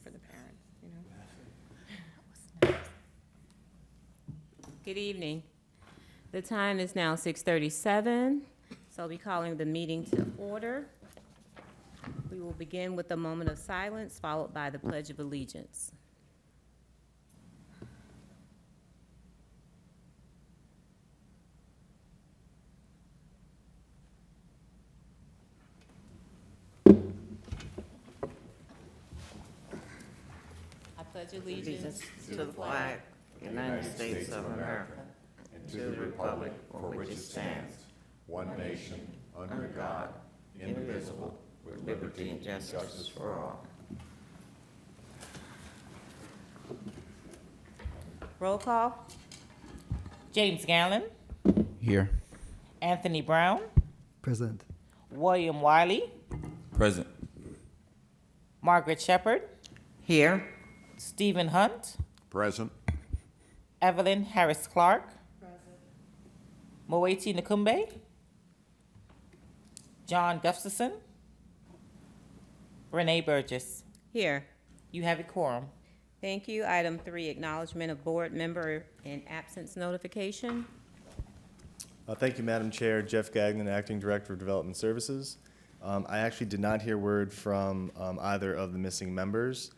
for the parent, you know. Good evening. The time is now 6:37, so I'll be calling the meeting to order. We will begin with a moment of silence, followed by the Pledge of Allegiance. I pledge allegiance To the flag, United States of America, and to the republic for which it stands, one nation, under God, indivisible, with liberty and justice for all. roll call. James Gallen, Here. Anthony Brown, Present. William Wiley, Present. Margaret Shepard, Here, Stephen Hunt, Present. Evelyn Harris Clark, Moeti Nakumbe, John Gustafson, Renee Burgess. Here. You have a quorum. Thank you. Item 3, acknowledgement of board member in absence notification. Thank you, Madam Chair. Jeff Gagnon, Acting Director of Development Services. I actually did not hear word from either of the missing members.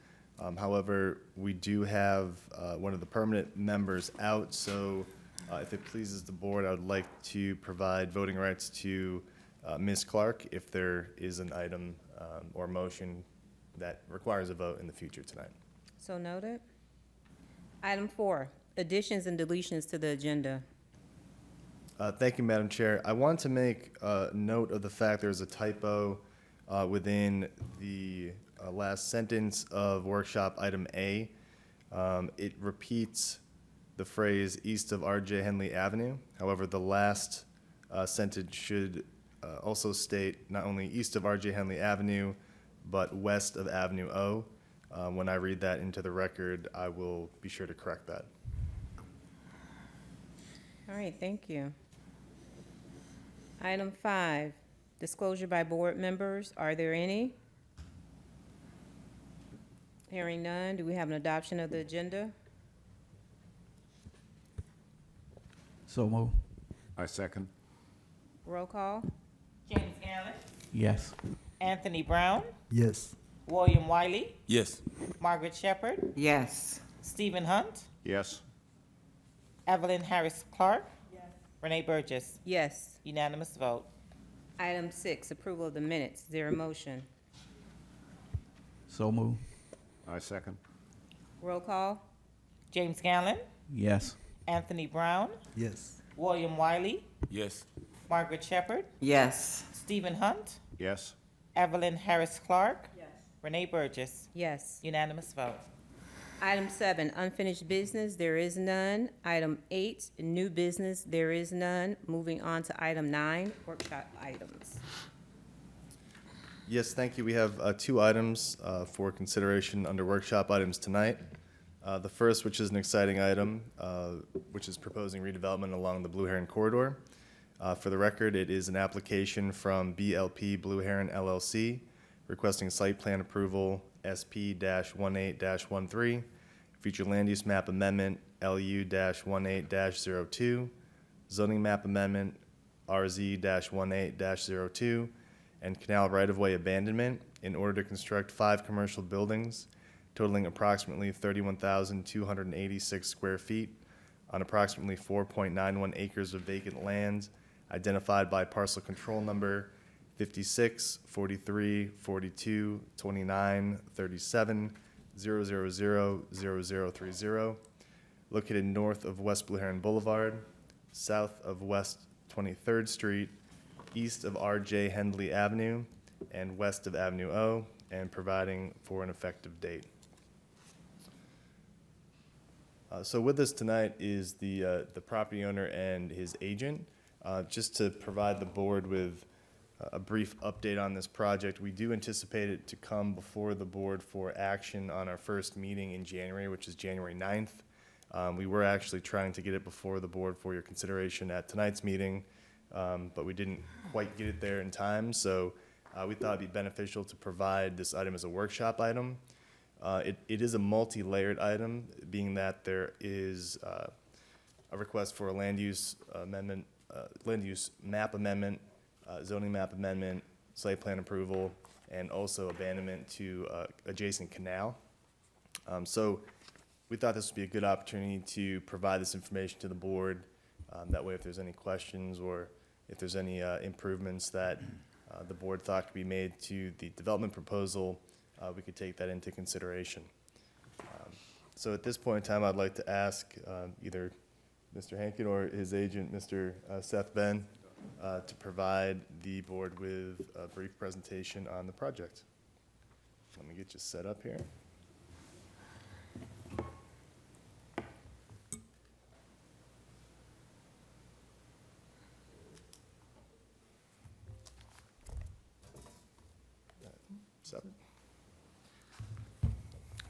However, we do have one of the permanent members out, so if it pleases the board, I would like to provide voting rights to Ms. Clark if there is an item or motion that requires a vote in the future tonight. So noted. Item 4, additions and deletions to the agenda. Thank you, Madam Chair. I want to make note of the fact there's a typo within the last sentence of workshop item A. It repeats the phrase east of R.J. Henley Avenue. However, the last sentence should also state not only east of R.J. Henley Avenue, but west of Avenue O. When I read that into the record, I will be sure to correct that. All right, thank you. Item 5, disclosure by board members. Are there any? Hearing none, do we have an adoption of the agenda? So move. I second. Roll call. James Gallen, Yes. Anthony Brown, Yes. William Wiley, Yes. Margaret Shepard, yes. Stephen Hunt, Yes. Evelyn Harris Clark, Renee Burgess. Yes. Unanimous vote. Item 6, approval of the minutes. Is there a motion? So move. I second. Roll call. James Gallen, Yes. Anthony Brown, Yes. William Wiley, Yes. Margaret Shepard, Yes. Stephen Hunt, Yes. Evelyn Harris Clark, Renee Burgess. Yes. Unanimous vote. Item 7, unfinished business. There is none. Item 8, new business. There is none. Moving on to item 9, workshop items. Yes, thank you. We have 2 items for consideration under workshop items tonight. The first, which is an exciting item, which is proposing redevelopment along the Blue Heron corridor. For the record, it is an application from BLP Blue Heron LLC requesting site plan approval SP-18-13, future land use map amendment LU-18-02, zoning map amendment RZ-18-02, and canal right-of-way abandonment in order to construct 5 commercial buildings totaling approximately 31,286 square feet on approximately 4.91 acres of vacant land identified by parcel control number 56, 43, 42, 29, 37, 000, 0030, located north of West Blue Heron Boulevard, south of West 23rd Street, east of R.J. Henley Avenue, and west of Avenue O, and providing for an effective date. So with us tonight is the property owner and his agent. Just to provide the board with a brief update on this project, we do anticipate it to come before the board for action on our first meeting in January, which is January 9th. We were actually trying to get it before the board for your consideration at tonight's meeting, but we didn't quite get it there in time, so we thought it'd be beneficial to provide this item as a workshop item. It is a multi-layered item, being that there is a request for a land use amendment, land use map amendment, zoning map amendment, site plan approval, and also abandonment to adjacent canal. So we thought this would be a good opportunity to provide this information to the board. That way, if there's any questions or if there's any improvements that the board thought could be made to the development proposal, we could take that into consideration. So at this point in time, I'd like to ask either Mr. Hankin or his agent, Mr. Seth Ben, to provide the board with a brief presentation on the project. Let me get you set up here. Seth?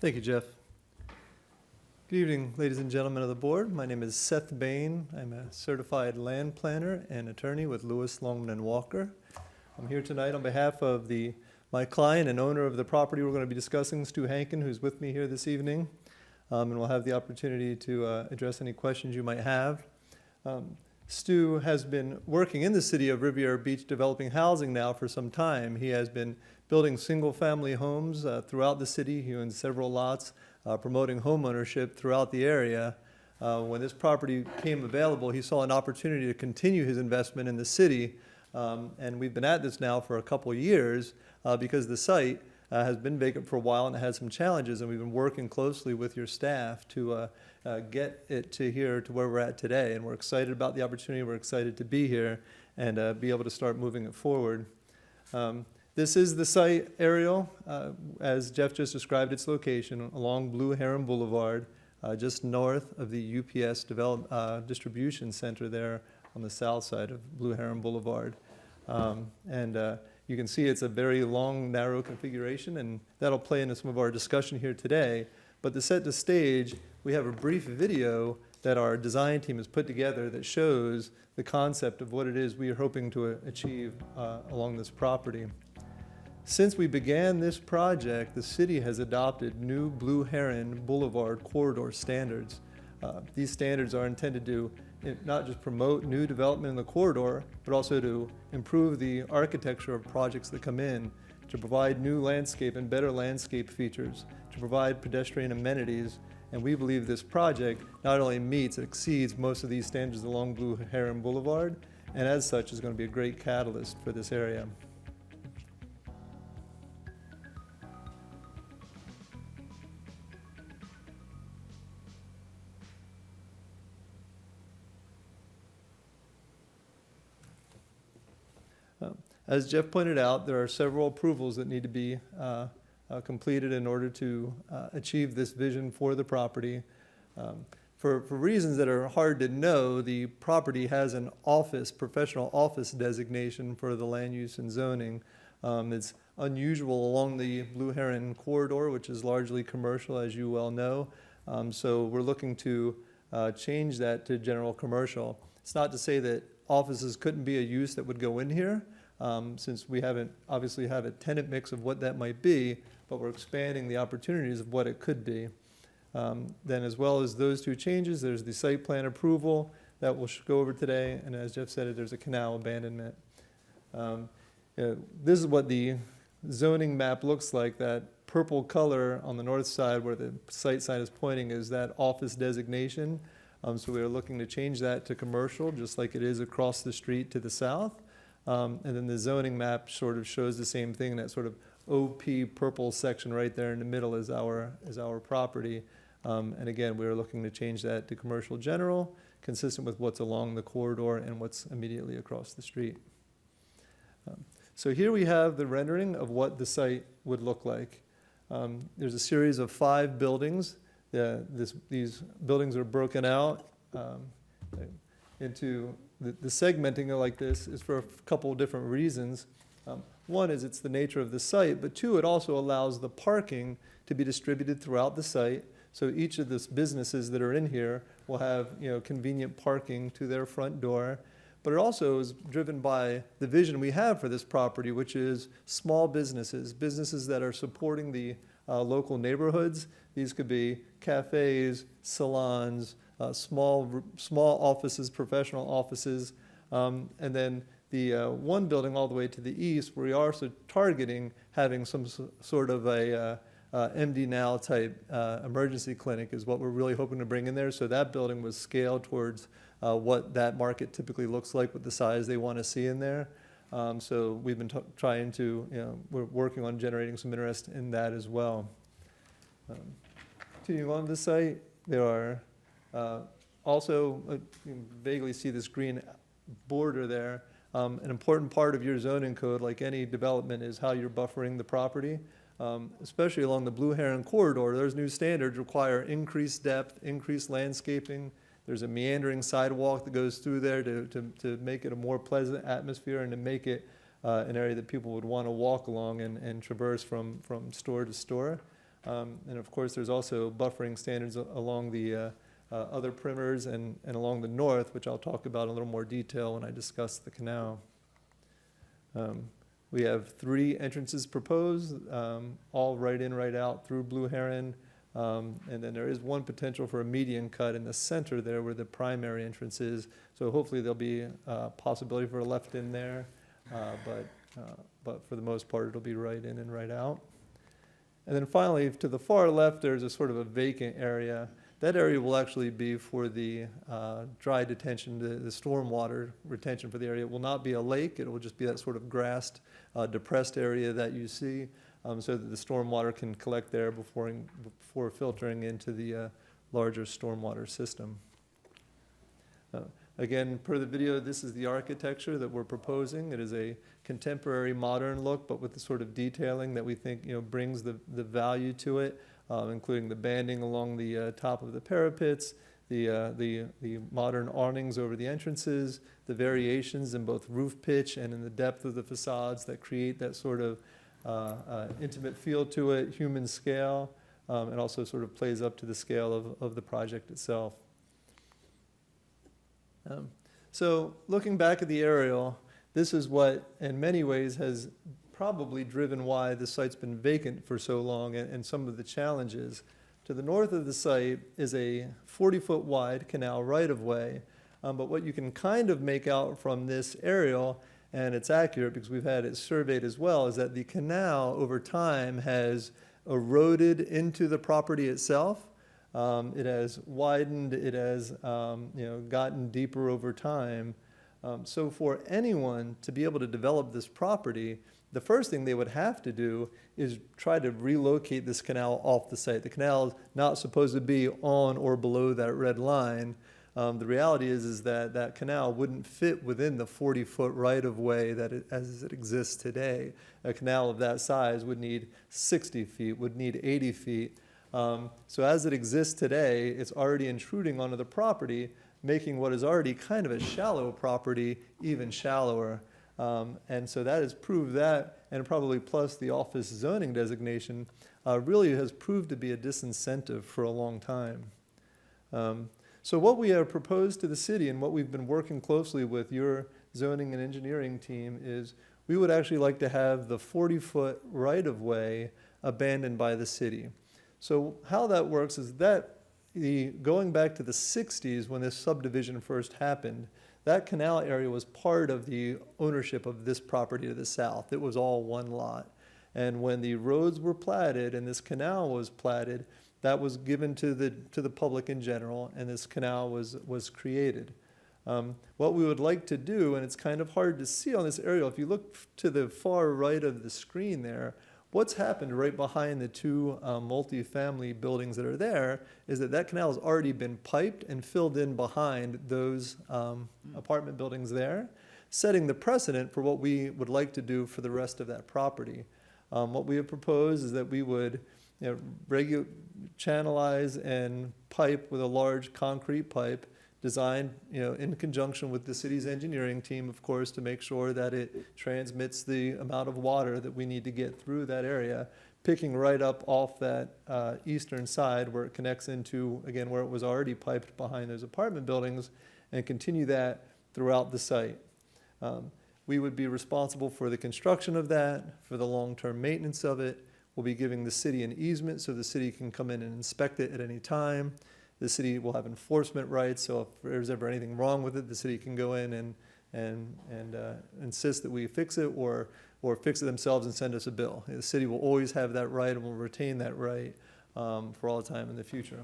Thank you, Jeff. Good evening, ladies and gentlemen of the board. My name is Seth Bain. I'm a certified land planner and attorney with Lewis, Longman & Walker. I'm here tonight on behalf of my client and owner of the property we're going to be discussing, Stu Hankin, who's with me here this evening. And we'll have the opportunity to address any questions you might have. Stu has been working in the city of Riviera Beach developing housing now for some time. He has been building single-family homes throughout the city. He owns several lots, promoting homeownership throughout the area. When this property came available, he saw an opportunity to continue his investment in the city. And we've been at this now for a couple of years because the site has been vacant for a while and it has some challenges. And we've been working closely with your staff to get it to here to where we're at today. And we're excited about the opportunity. We're excited to be here and be able to start moving it forward. This is the site aerial, as Jeff just described its location, along Blue Heron Boulevard, just north of the UPS distribution center there on the south side of Blue Heron Boulevard. You can see it's a very long, narrow configuration, and that'll play into some of our discussion here today. But to set the stage, we have a brief video that our design team has put together that shows the concept of what it is we are hoping to achieve along this property. Since we began this project, the city has adopted new Blue Heron Boulevard corridor standards. These standards are intended to not just promote new development in the corridor, but also to improve the architecture of projects that come in, to provide new landscape and better landscape features, to provide pedestrian amenities. And we believe this project not only meets, it exceeds most of these standards along Blue Heron Boulevard, and as such is going to be a great catalyst for this area. As Jeff pointed out, there are several approvals that need to be completed in order to achieve this vision for the property. For reasons that are hard to know, the property has an professional office designation for the land use and zoning. It's unusual along the Blue Heron corridor, which is largely commercial, as you well know. So we're looking to change that to general commercial. It's not to say that offices couldn't be a use that would go in here, since we haven't obviously have a tenant mix of what that might be, but we're expanding the opportunities of what it could be. Then as well as those two changes, there's the site plan approval that we'll go over today, and as Jeff said, there's a canal abandonment. This is what the zoning map looks like. That purple color on the north side where the site sign is pointing is that office designation. So we are looking to change that to commercial, just like it is across the street to the south. And then the zoning map sort of shows the same thing, that sort of OP purple section right there in the middle is our property. And again, we're looking to change that to commercial general, consistent with what's along the corridor and what's immediately across the street. So here we have the rendering of what the site would look like. There's a series of 5 buildings. These buildings are broken out into the segmenting like this is for a couple of different reasons. One is it's the nature of the site, but 2, it also allows the parking to be distributed throughout the site. So each of the businesses that are in here will have convenient parking to their front door. but it also is driven by the vision we have for this property, which is small businesses, businesses that are supporting the local neighborhoods. These could be cafes, salons, small offices, professional offices, and then the one building all the way to the east, where we are also targeting having some sort of a MD Now type emergency clinic is what we're really hoping to bring in there. So that building was scaled towards what that market typically looks like with the size they want to see in there. So we've been trying to, we're working on generating some interest in that as well. Continuing on the site, there are also, you can vaguely see this green border there. An important part of your zoning code, like any development, is how you're buffering the property. Especially along the Blue Heron corridor, those new standards require increased depth, increased landscaping. There's a meandering sidewalk that goes through there to make it a more pleasant atmosphere and to make it an area that people would want to walk along and traverse from store to store. And of course, there's also buffering standards along the other perimeters and along the north, which I'll talk about in a little more detail when I discuss the canal. We have 3 entrances proposed, all right in, right out through Blue Heron. And then there is one potential for a median cut in the center there where the primary entrance is. So hopefully there'll be a possibility for a left in there. But for the most part, it'll be right in and right out. And then finally, to the far left, there's a sort of a vacant area. That area will actually be for the dry detention, the stormwater retention for the area. It will not be a lake. It will just be that sort of grassed, depressed area that you see, so that the stormwater can collect there before filtering into the larger stormwater system. Again, per the video, this is the architecture that we're proposing. It is a contemporary, modern look, but with the sort of detailing that we think brings the value to it. Including the banding along the top of the parapets, the modern awnings over the entrances, the variations in both roof pitch and in the depth of the facades that create that sort of intimate feel to it, human scale, and also sort of plays up to the scale of the project itself. So looking back at the aerial, this is what in many ways has probably driven why the site's been vacant for so long and some of the challenges. To the north of the site is a 40-foot wide canal right-of-way, but what you can kind of make out from this aerial, and it's accurate because we've had it surveyed as well, is that the canal over time has eroded into the property itself. It has widened, it has gotten deeper over time. So for anyone to be able to develop this property, the first thing they would have to do is try to relocate this canal off the site. The canal is not supposed to be on or below that red line. The reality is that that canal wouldn't fit within the 40-foot right-of-way as it exists today. A canal of that size would need 60 feet, would need 80 feet. So as it exists today, it's already intruding onto the property, making what is already kind of a shallow property even shallower. And so that has proved that, and probably plus the office zoning designation, really has proved to be a disincentive for a long time. So what we have proposed to the city and what we've been working closely with your zoning and engineering team is we would actually like to have the 40-foot right-of-way abandoned by the city. So how that works is that going back to the 60s when this subdivision first happened, that canal area was part of the ownership of this property to the south. It was all one lot. And when the roads were platted and this canal was platted, that was given to the public in general, and this canal was created. What we would like to do, and it's kind of hard to see on this aerial, if you look to the far right of the screen there, what's happened right behind the 2 multifamily buildings that are there is that canal has already been piped and filled in behind those apartment buildings there, setting the precedent for what we would like to do for the rest of that property. What we have proposed is that we would channelize and pipe with a large concrete pipe designed in conjunction with the city's engineering team, of course, to make sure that it transmits the amount of water that we need to get through that area, picking right up off that eastern side where it connects into, again, where it was already piped behind those apartment buildings, and continue that throughout the site. We would be responsible for the construction of that, for the long-term maintenance of it. We'll be giving the city an easement so the city can come in and inspect it at any time. The city will have enforcement rights, so if there's ever anything wrong with it, the city can go in and insist that we fix it or fix it themselves and send us a bill. The city will always have that right and will retain that right for all time in the future.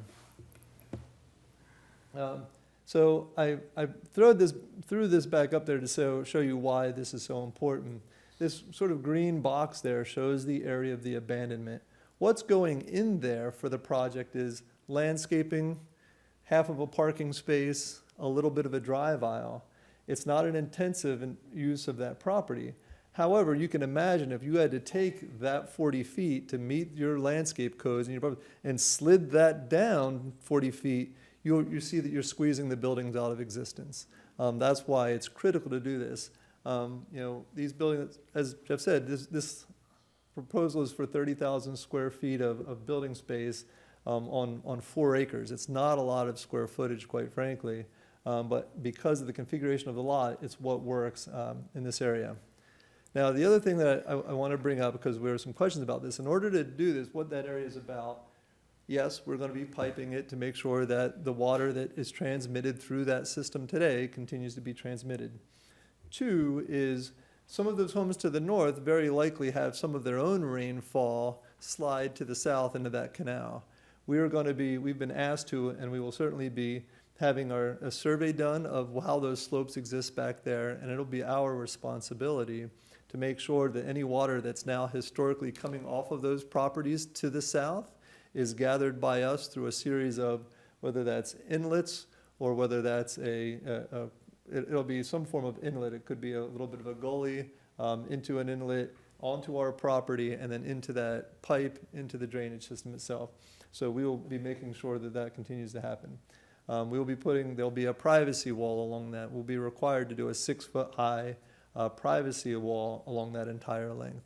So I threw this back up there to show you why this is so important. This sort of green box there shows the area of the abandonment. What's going in there for the project is landscaping, half of a parking space, a little bit of a drive aisle. It's not an intensive use of that property. However, you can imagine if you had to take that 40 feet to meet your landscape codes and slid that down 40 feet, you see that you're squeezing the buildings out of existence. That's why it's critical to do this. These buildings, as Jeff said, this proposal is for 30,000 square feet of building space on 4 acres. It's not a lot of square footage, quite frankly, but because of the configuration of the lot, it's what works in this area. Now, the other thing that I want to bring up, because there were some questions about this, in order to do this, what that area is about, yes, we're going to be piping it to make sure that the water that is transmitted through that system today continues to be transmitted. 2 is some of those homes to the north very likely have some of their own rainfall slide to the south into that canal. We've been asked to, and we will certainly be having a survey done of how those slopes exist back there, and it'll be our responsibility to make sure that any water that's now historically coming off of those properties to the south is gathered by us through a series of, whether that's inlets or whether that's it'll be some form of inlet. It could be a little bit of a gully into an inlet, onto our property, and then into that pipe, into the drainage system itself. So we will be making sure that that continues to happen. There'll be a privacy wall along that. We'll be required to do a 6-foot high privacy wall along that entire length.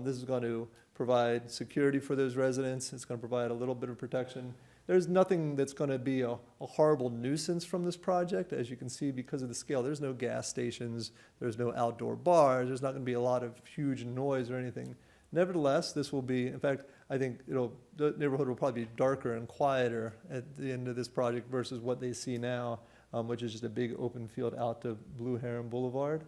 This is going to provide security for those residents. It's going to provide a little bit of protection. There's nothing that's going to be a horrible nuisance from this project. As you can see, because of the scale, there's no gas stations, there's no outdoor bars, there's not going to be a lot of huge noise or anything. Nevertheless, this will be, in fact, I think the neighborhood will probably be darker and quieter at the end of this project versus what they see now, which is just a big open field out to Blue Heron Boulevard.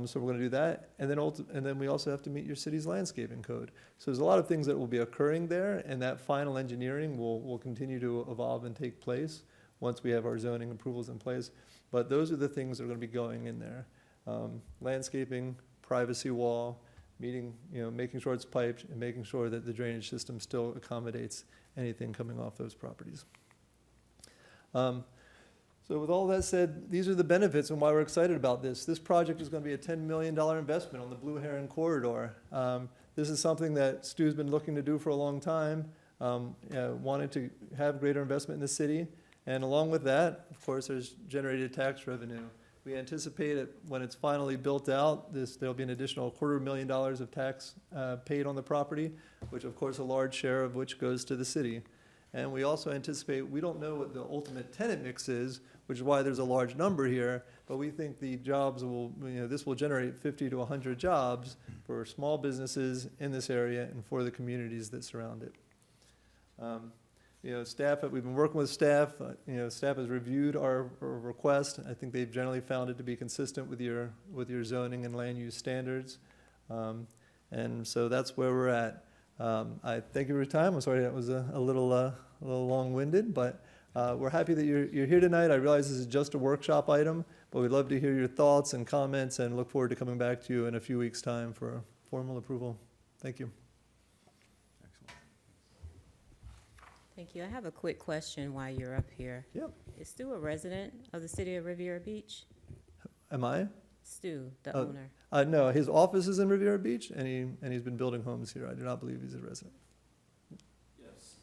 So we're going to do that, and then we also have to meet your city's landscaping code. So there's a lot of things that will be occurring there, and that final engineering will continue to evolve and take place once we have our zoning approvals in place. But those are the things that are going to be going in there: landscaping, privacy wall, making sure it's piped, and making sure that the drainage system still accommodates anything coming off those properties. So with all that said, these are the benefits and why we're excited about this. This project is going to be a $10 million investment on the Blue Heron corridor. This is something that Stu's been looking to do for a long time, wanted to have greater investment in the city. And along with that, of course, there's generated tax revenue. We anticipate it when it's finally built out, there'll be an additional $250,000 of tax paid on the property, which of course a large share of which goes to the city. And we also anticipate, we don't know what the ultimate tenant mix is, which is why there's a large number here, but we think the jobs this will generate 50 to 100 jobs for small businesses in this area and for the communities that surround it. Staff, we've been working with staff. Staff has reviewed our request. I think they've generally found it to be consistent with your zoning and land use standards. And so that's where we're at. I thank you for your time. I'm sorry that was a little long-winded, but we're happy that you're here tonight. I realize this is just a workshop item, but we'd love to hear your thoughts and comments and look forward to coming back to you in a few weeks' time for formal approval. Thank you. Thank you. I have a quick question while you're up here. Yep. Is Stu a resident of the city of Riviera Beach? Am I? Stu, the Oh. owner. No, his office is in Riviera Beach, and he's been building homes here. I do not believe he's a resident. Yes.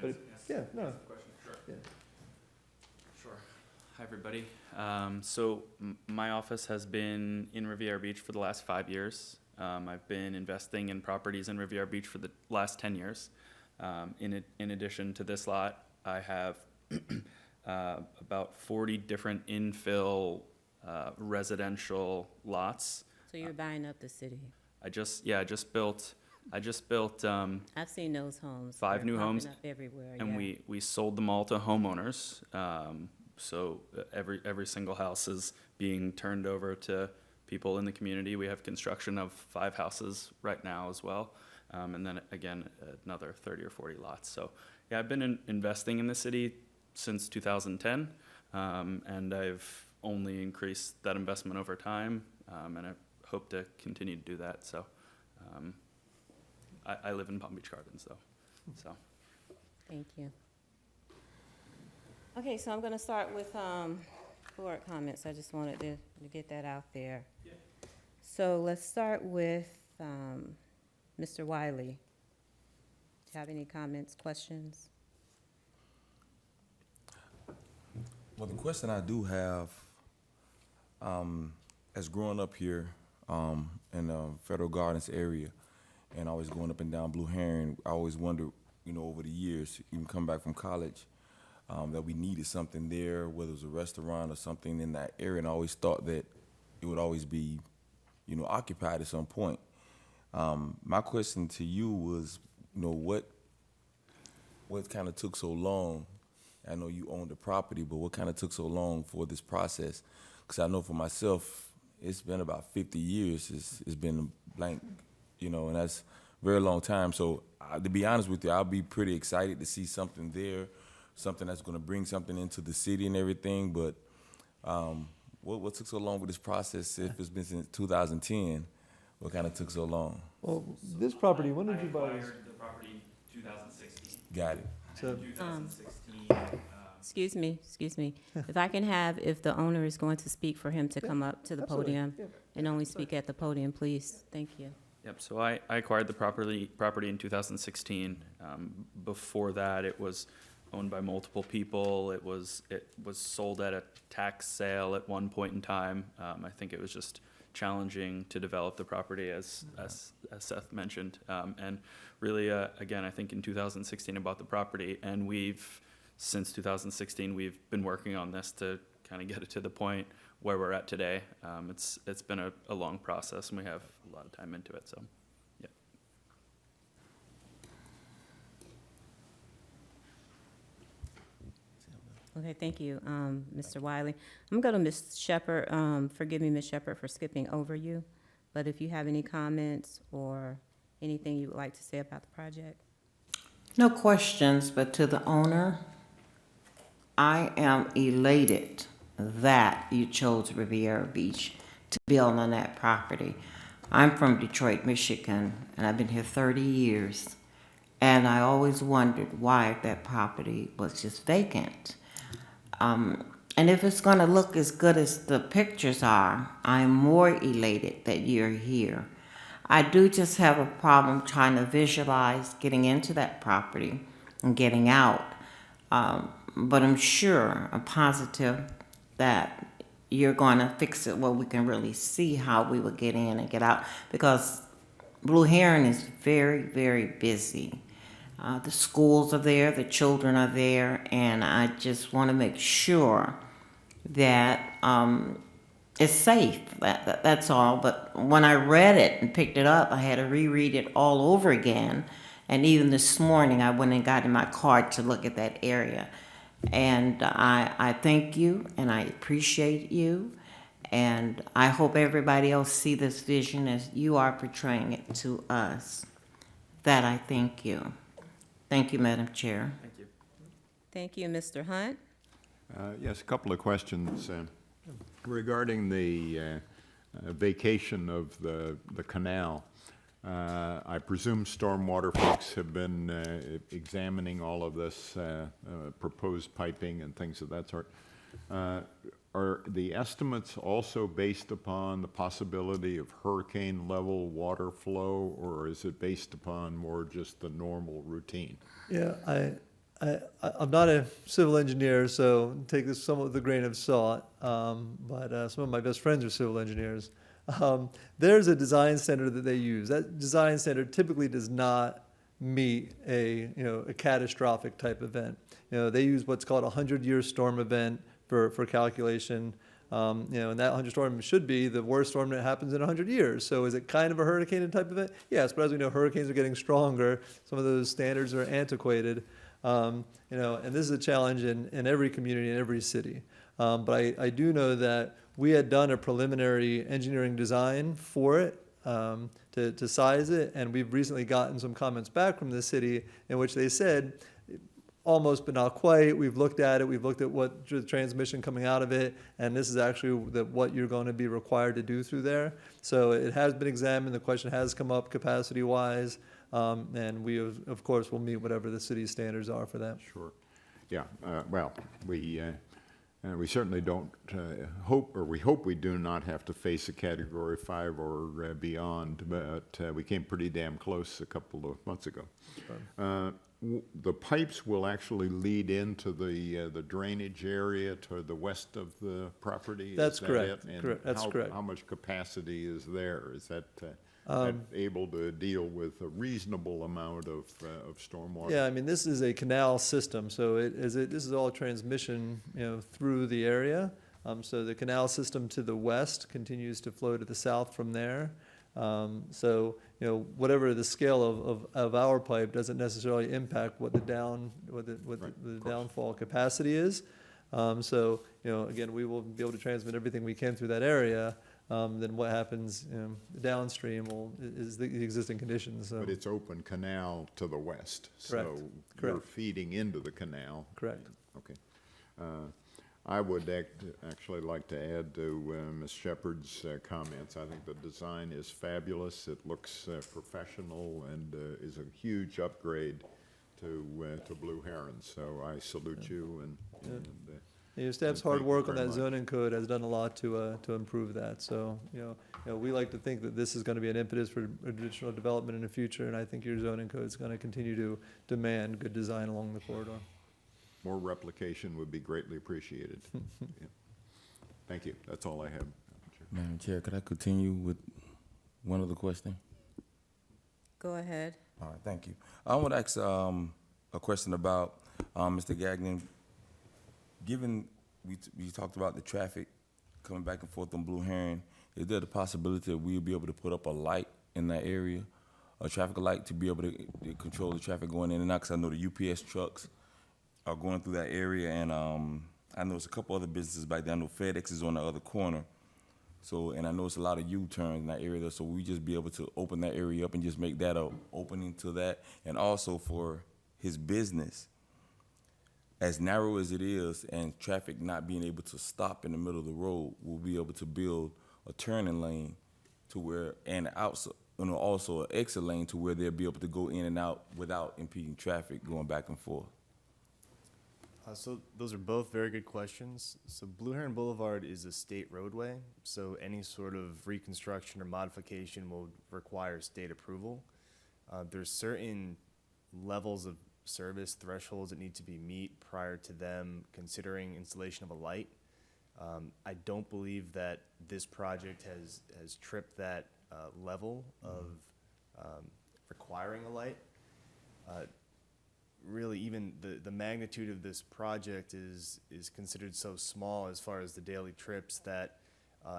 But yeah, no. Question? Sure. Yeah. Sure. Hi, everybody. So my office has been in Riviera Beach for the last 5 years. I've been investing in properties in Riviera Beach for the last 10 years. In addition to this lot, I have about 40 different infill residential lots. So you're buying up the city. I just built I've seen those homes. 5 They're new popping homes, up everywhere, and yeah. we sold them all to homeowners. So every single house is being turned over to people in the community. We have construction of 5 houses right now as well, and then again another 30 or 40 lots. So yeah, I've been investing in the city since 2010, and I've only increased that investment over time, and I hope to continue to do that. So I live in Palm Beach Gardens though, so. Thank you. Okay, so I'm gonna start with, board comments. I just wanted to get that out there. Yeah. So let's start with, Mr. Wiley. Do you have any comments, questions? Well, the question I do have, as growing up here in the Federal Gardens area, and always going up and down Blue Heron, I always wondered, over the years, even come back from college, that we needed something there, whether it was a restaurant or something in that area, and I always thought that it would always be, occupied at some point. My question to you was, what kind of took so long? I know you own the property, but what kind of took so long for this process? Because I know for myself, it's been about 50 years. It's been blank, and that's a very long time. So to be honest with you, I'll be pretty excited to see something there, something that's going to bring something into the city and everything. But what took so long with this process? If it's been since 2010, what kind of took so long? Well, this property, when did you buy this? acquired the property in 2016. Got it. So- In 2016, Excuse me. If I can have, if the owner is going to speak, for him to come up to the Absolutely, podium yeah. and only speak at the podium, please. Thank you. Yep, so I acquired the property in 2016. Before that, it was owned by multiple people. It was sold at a tax sale at one point in time. I think it was just challenging to develop the property, as Seth mentioned. And really, again, I think in 2016 I bought the property, and since 2016, we've been working on this to kind of get it to the point where we're at today. It's been a long process, and we have a lot of time into it, so, yeah. Okay, thank you, Mr. Wiley. I'm going to Ms. Shepherd. Forgive me, Ms. Shepherd, for skipping over you, but if you have any comments or anything you would like to say about the project? No questions, but to the owner, I am elated that you chose Riviera Beach to build on that property. I'm from Detroit, Michigan, and I've been here 30 years, and I always wondered why that property was just vacant. And if it's going to look as good as the pictures are, I'm more elated that you're here. I do just have a problem trying to visualize getting into that property and getting out. But I'm positive that you're going to fix it where we can really see how we would get in and get out, because Blue Heron is very, very busy. The schools are there, the children are there, and I just want to make sure that it's safe. That's all. But when I read it and picked it up, I had to reread it all over again. And even this morning, I went and got in my car to look at that area. And I thank you, and I appreciate you, and I hope everybody else see this vision as you are portraying it to us. That I thank you. Thank you, Madam Chair. Thank you. Thank you, Mr. Hunt. Yes, a couple of questions regarding the vacation of the canal. I presume stormwater folks have been examining all of this proposed piping and things of that sort. Are the estimates also based upon the possibility of hurricane-level water flow, or is it based upon more just the normal routine? Yeah, I'm not a civil engineer, so take this somewhat with a grain of salt, but some of my best friends are civil engineers. There's a design standard that they use. That design standard typically does not meet a catastrophic type event. They use what's called a 100-year storm event for calculation. And that 100 storm should be the worst storm that happens in 100 years. So is it kind of a hurricane type event? Yes, but as we know, hurricanes are getting stronger. Some of those standards are antiquated. And this is a challenge in every community, in every city. But I do know that we had done a preliminary engineering design for it, to size it, and we've recently gotten some comments back from the city in which they said, almost but not quite, we've looked at it, we've looked at what the transmission coming out of it, and this is actually what you're going to be required to do through there. So it has been examined, the question has come up capacity-wise, and we, of course, will meet whatever the city's standards are for that. Sure. Yeah, well, we certainly don't we hope we do not have to face a Category 5 or beyond, but we came pretty damn close a couple of months ago. The pipes will actually lead into the drainage area to the west of the property? That's Is that correct. it? And Correct. That's correct. How much capacity is there? Is that able to deal with a reasonable amount of stormwater? Yeah, I mean, this is a canal system, so this is all transmission, through the area. So the canal system to the west continues to flow to the south from there. So, whatever the scale of our pipe doesn't necessarily impact what the downfall capacity is. So, again, we will be able to transmit everything we can through that area. Then what happens downstream is the existing conditions. So. But it's open canal to the west. Correct. So Correct. you're feeding into the canal. Correct. Okay. I would actually like to add to Ms. Shepherd's comments. I think the design is fabulous. It looks professional and is a huge upgrade to Blue Heron. So I salute you and Staff's Thank hard you work on very that much. zoning code has done a lot to improve that. So, we like to think that this is going to be an impetus for additional development in the future, and I think your zoning code is going to continue to demand good design along the corridor. more replication would be greatly appreciated. Yeah. Thank you. That's all I have. Madam Chair, could I continue with one other question? Go ahead. All right, thank you. I want to ask a question about Mr. Gagnon. Given we talked about the traffic coming back and forth on Blue Heron, is there the possibility that we'll be able to put up a light in that area, a traffic light to be able to control the traffic going in and out? Because I know the UPS trucks are going through that area, and I know there's a couple other businesses back there. I know FedEx is on the other corner. So, and I know it's a lot of U-turns in that area, so we just be able to open that area up and just make that a opening to that. And also for his business, as narrow as it is and traffic not being able to stop in the middle of the road, we'll be able to build a turning lane to where, and also an exit lane to where they'll be able to go in and out without impeding traffic going back and forth. So those are both very good questions. So Blue Heron Boulevard is a state roadway, so any sort of reconstruction or modification will require state approval. There's certain levels of service thresholds that need to be met prior to them considering installation of a light. I don't believe that this project has tripped that level of requiring a light. Really, even the magnitude of this project is considered so small as far as the daily trips that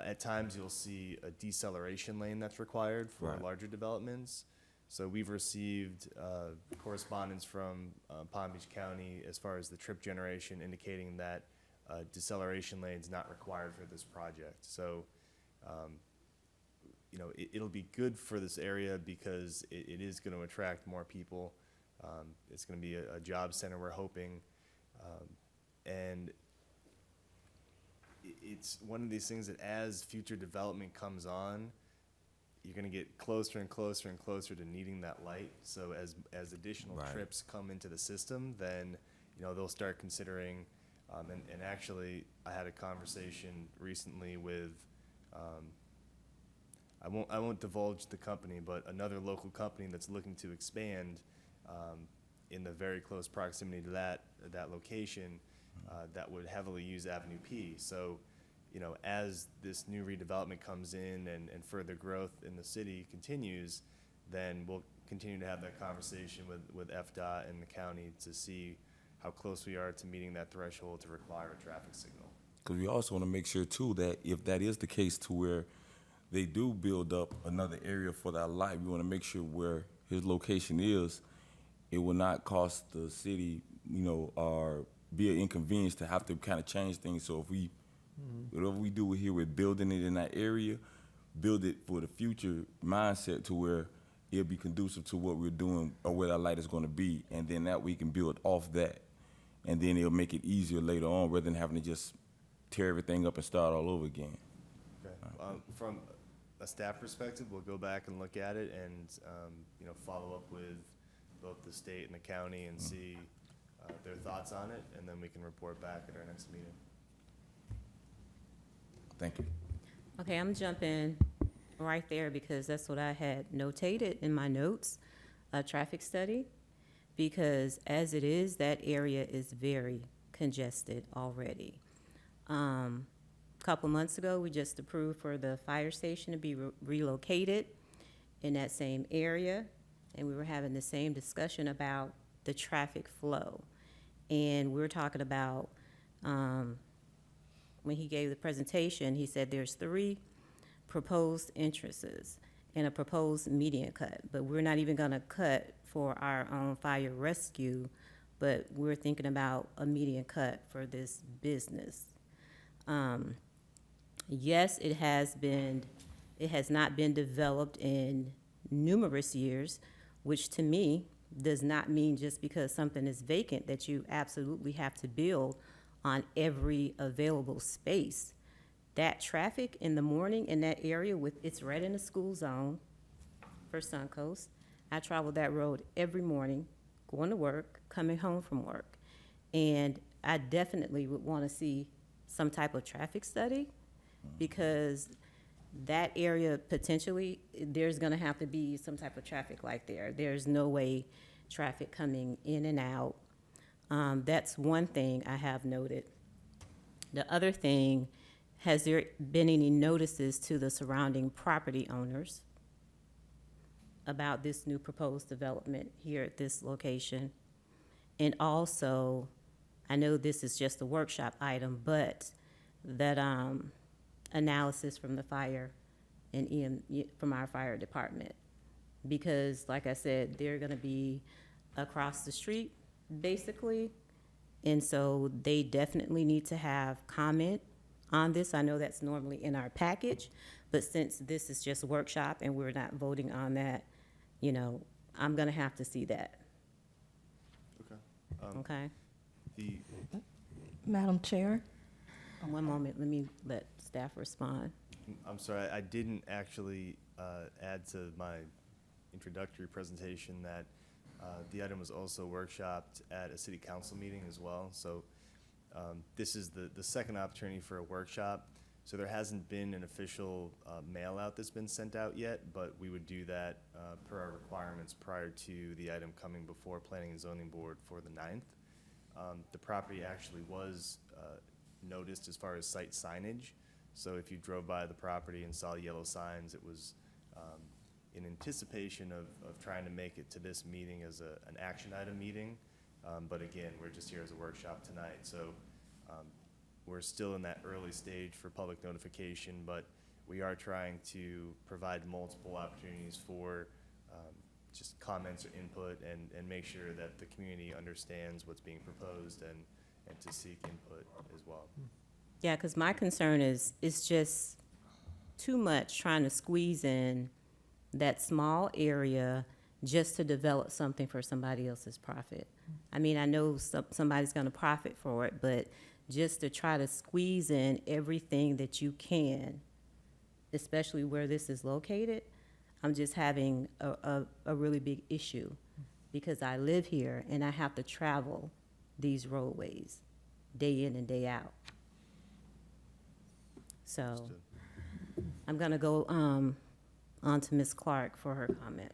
at times you'll see a deceleration lane that's required for Right. larger developments. So we've received correspondence from Palm Beach County as far as the trip generation indicating that deceleration lane is not required for this project. So, it'll be good for this area because it is going to attract more people. It's going to be a job center, we're hoping. And it's one of these things that as future development comes on, you're going to get closer and closer and closer to needing that light. So as additional Right. trips come into the system, then, they'll start considering, and actually, I had a conversation recently with, I won't divulge the company, but another local company that's looking to expand in the very close proximity to that location that would heavily use Avenue P. So, as this new redevelopment comes in and further growth in the city continues, then we'll continue to have that conversation with FDOT and the county to see how close we are to meeting that threshold to require a traffic signal. Because we also want to make sure too that if that is the case to where they do build up another area for that light, we want to make sure where his location is, it will not cost the city, or be an inconvenience to have to kind of change things. So if we, whatever we do here with building it in that area, build it for the future mindset to where it'll be conducive to what we're doing or where that light is going to be, and then that we can build off that, and then it'll make it easier later on rather than having to just tear everything up and start all over again. Okay. From a staff perspective, we'll go back and look at it and, follow up with both the state and the county and see their thoughts on it, and then we can report back at our next meeting. Thank you. Okay, I'm jumping right there because that's what I had notated in my notes, a traffic study. Because as it is, that area is very congested already. Couple months ago, we just approved for the fire station to be relocated in that same area. And we were having the same discussion about the traffic flow. And we were talking about, when he gave the presentation, he said there's 3 proposed entrances and a proposed median cut. But we're not even gonna cut for our own fire rescue, but we're thinking about a median cut for this business. Yes, it has not been developed in numerous years, which to me does not mean just because something is vacant that you absolutely have to build on every available space. That traffic in the morning in that area it's right in the school zone for Suncoast. I travel that road every morning, going to work, coming home from work. And I definitely would want to see some type of traffic study, because that area potentially, there's gonna have to be some type of traffic light there. There's no way traffic coming in and out. That's one thing I have noted. The other thing, has there been any notices to the surrounding property owners about this new proposed development here at this location? And also, I know this is just a workshop item, but that analysis from the fire and from our fire department. Because like I said, they're gonna be across the street, basically. And so they definitely need to have comment on this. I know that's normally in our package, but since this is just a workshop and we're not voting on that, I'm gonna have to see that, Okay. okay? The, Madam Chair? One moment, let me let staff respond. I'm sorry, I didn't actually add to my introductory presentation that the item was also workshopped at a city council meeting as well. So this is the second opportunity for a workshop. So there hasn't been an official mail out that's been sent out yet, but we would do that per our requirements prior to the item coming before Planning and Zoning Board for the 9th. The property actually was noticed as far as site signage. So if you drove by the property and saw yellow signs, it was in anticipation of trying to make it to this meeting as an action item meeting. But again, we're just here as a workshop tonight. So we're still in that early stage for public notification, but we are trying to provide multiple opportunities for just comments or input and make sure that the community understands what's being proposed and to seek input as well. Yeah, because my concern is, it's just too much trying to squeeze in that small area just to develop something for somebody else's profit. I mean, I know somebody's gonna profit for it, but just to try to squeeze in everything that you can, especially where this is located, I'm just having a really big issue, because I live here and I have to travel these roadways day in and day out. So Understood. I'm gonna go on to Ms. Clark for her comment.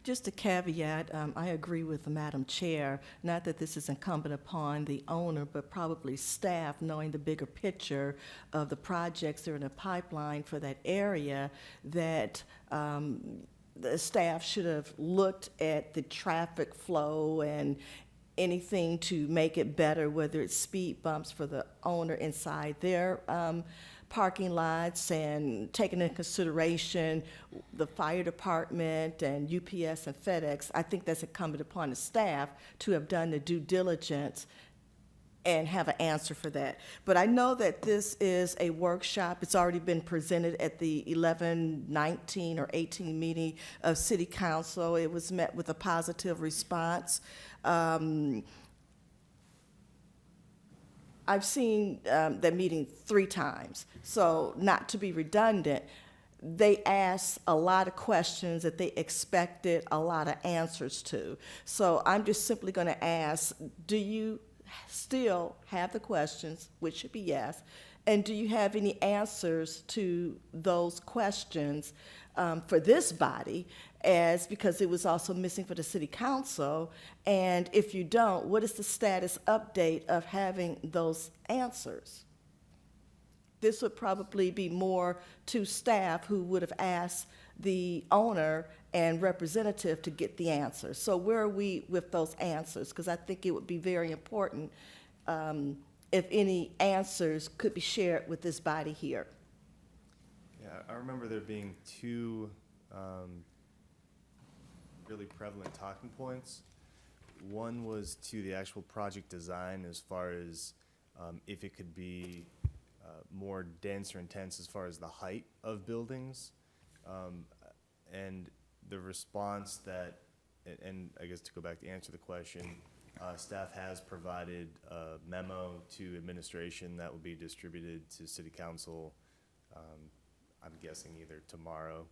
Just a caveat, I agree with the Madam Chair, not that this is incumbent upon the owner, but probably staff, knowing the bigger picture of the projects that are in the pipeline for that area, that the staff should have looked at the traffic flow and anything to make it better, whether it's speed bumps for the owner inside their parking lots, and taking into consideration the fire department and UPS and FedEx. I think that's incumbent upon the staff to have done the due diligence and have an answer for that. But I know that this is a workshop. It's already been presented at the 11, 19, or 18 meeting of City Council. It was met with a positive response. I've seen that meeting 3 times, so not to be redundant, they asked a lot of questions that they expected a lot of answers to. So I'm just simply going to ask, do you still have the questions, which should be yes, and do you have any answers to those questions for this body, as because it was also missing for the City Council? And if you don't, what is the status update of having those answers? This would probably be more to staff who would have asked the owner and representative to get the answers. So where are we with those answers? Because I think it would be very important if any answers could be shared with this body here. Yeah, I remember there being 2 really prevalent talking points. One was to the actual project design, as far as if it could be more dense or intense as far as the height of buildings. And the response that, and I guess to go back to answer the question, staff has provided a memo to administration that will be distributed to City Council, I'm guessing either tomorrow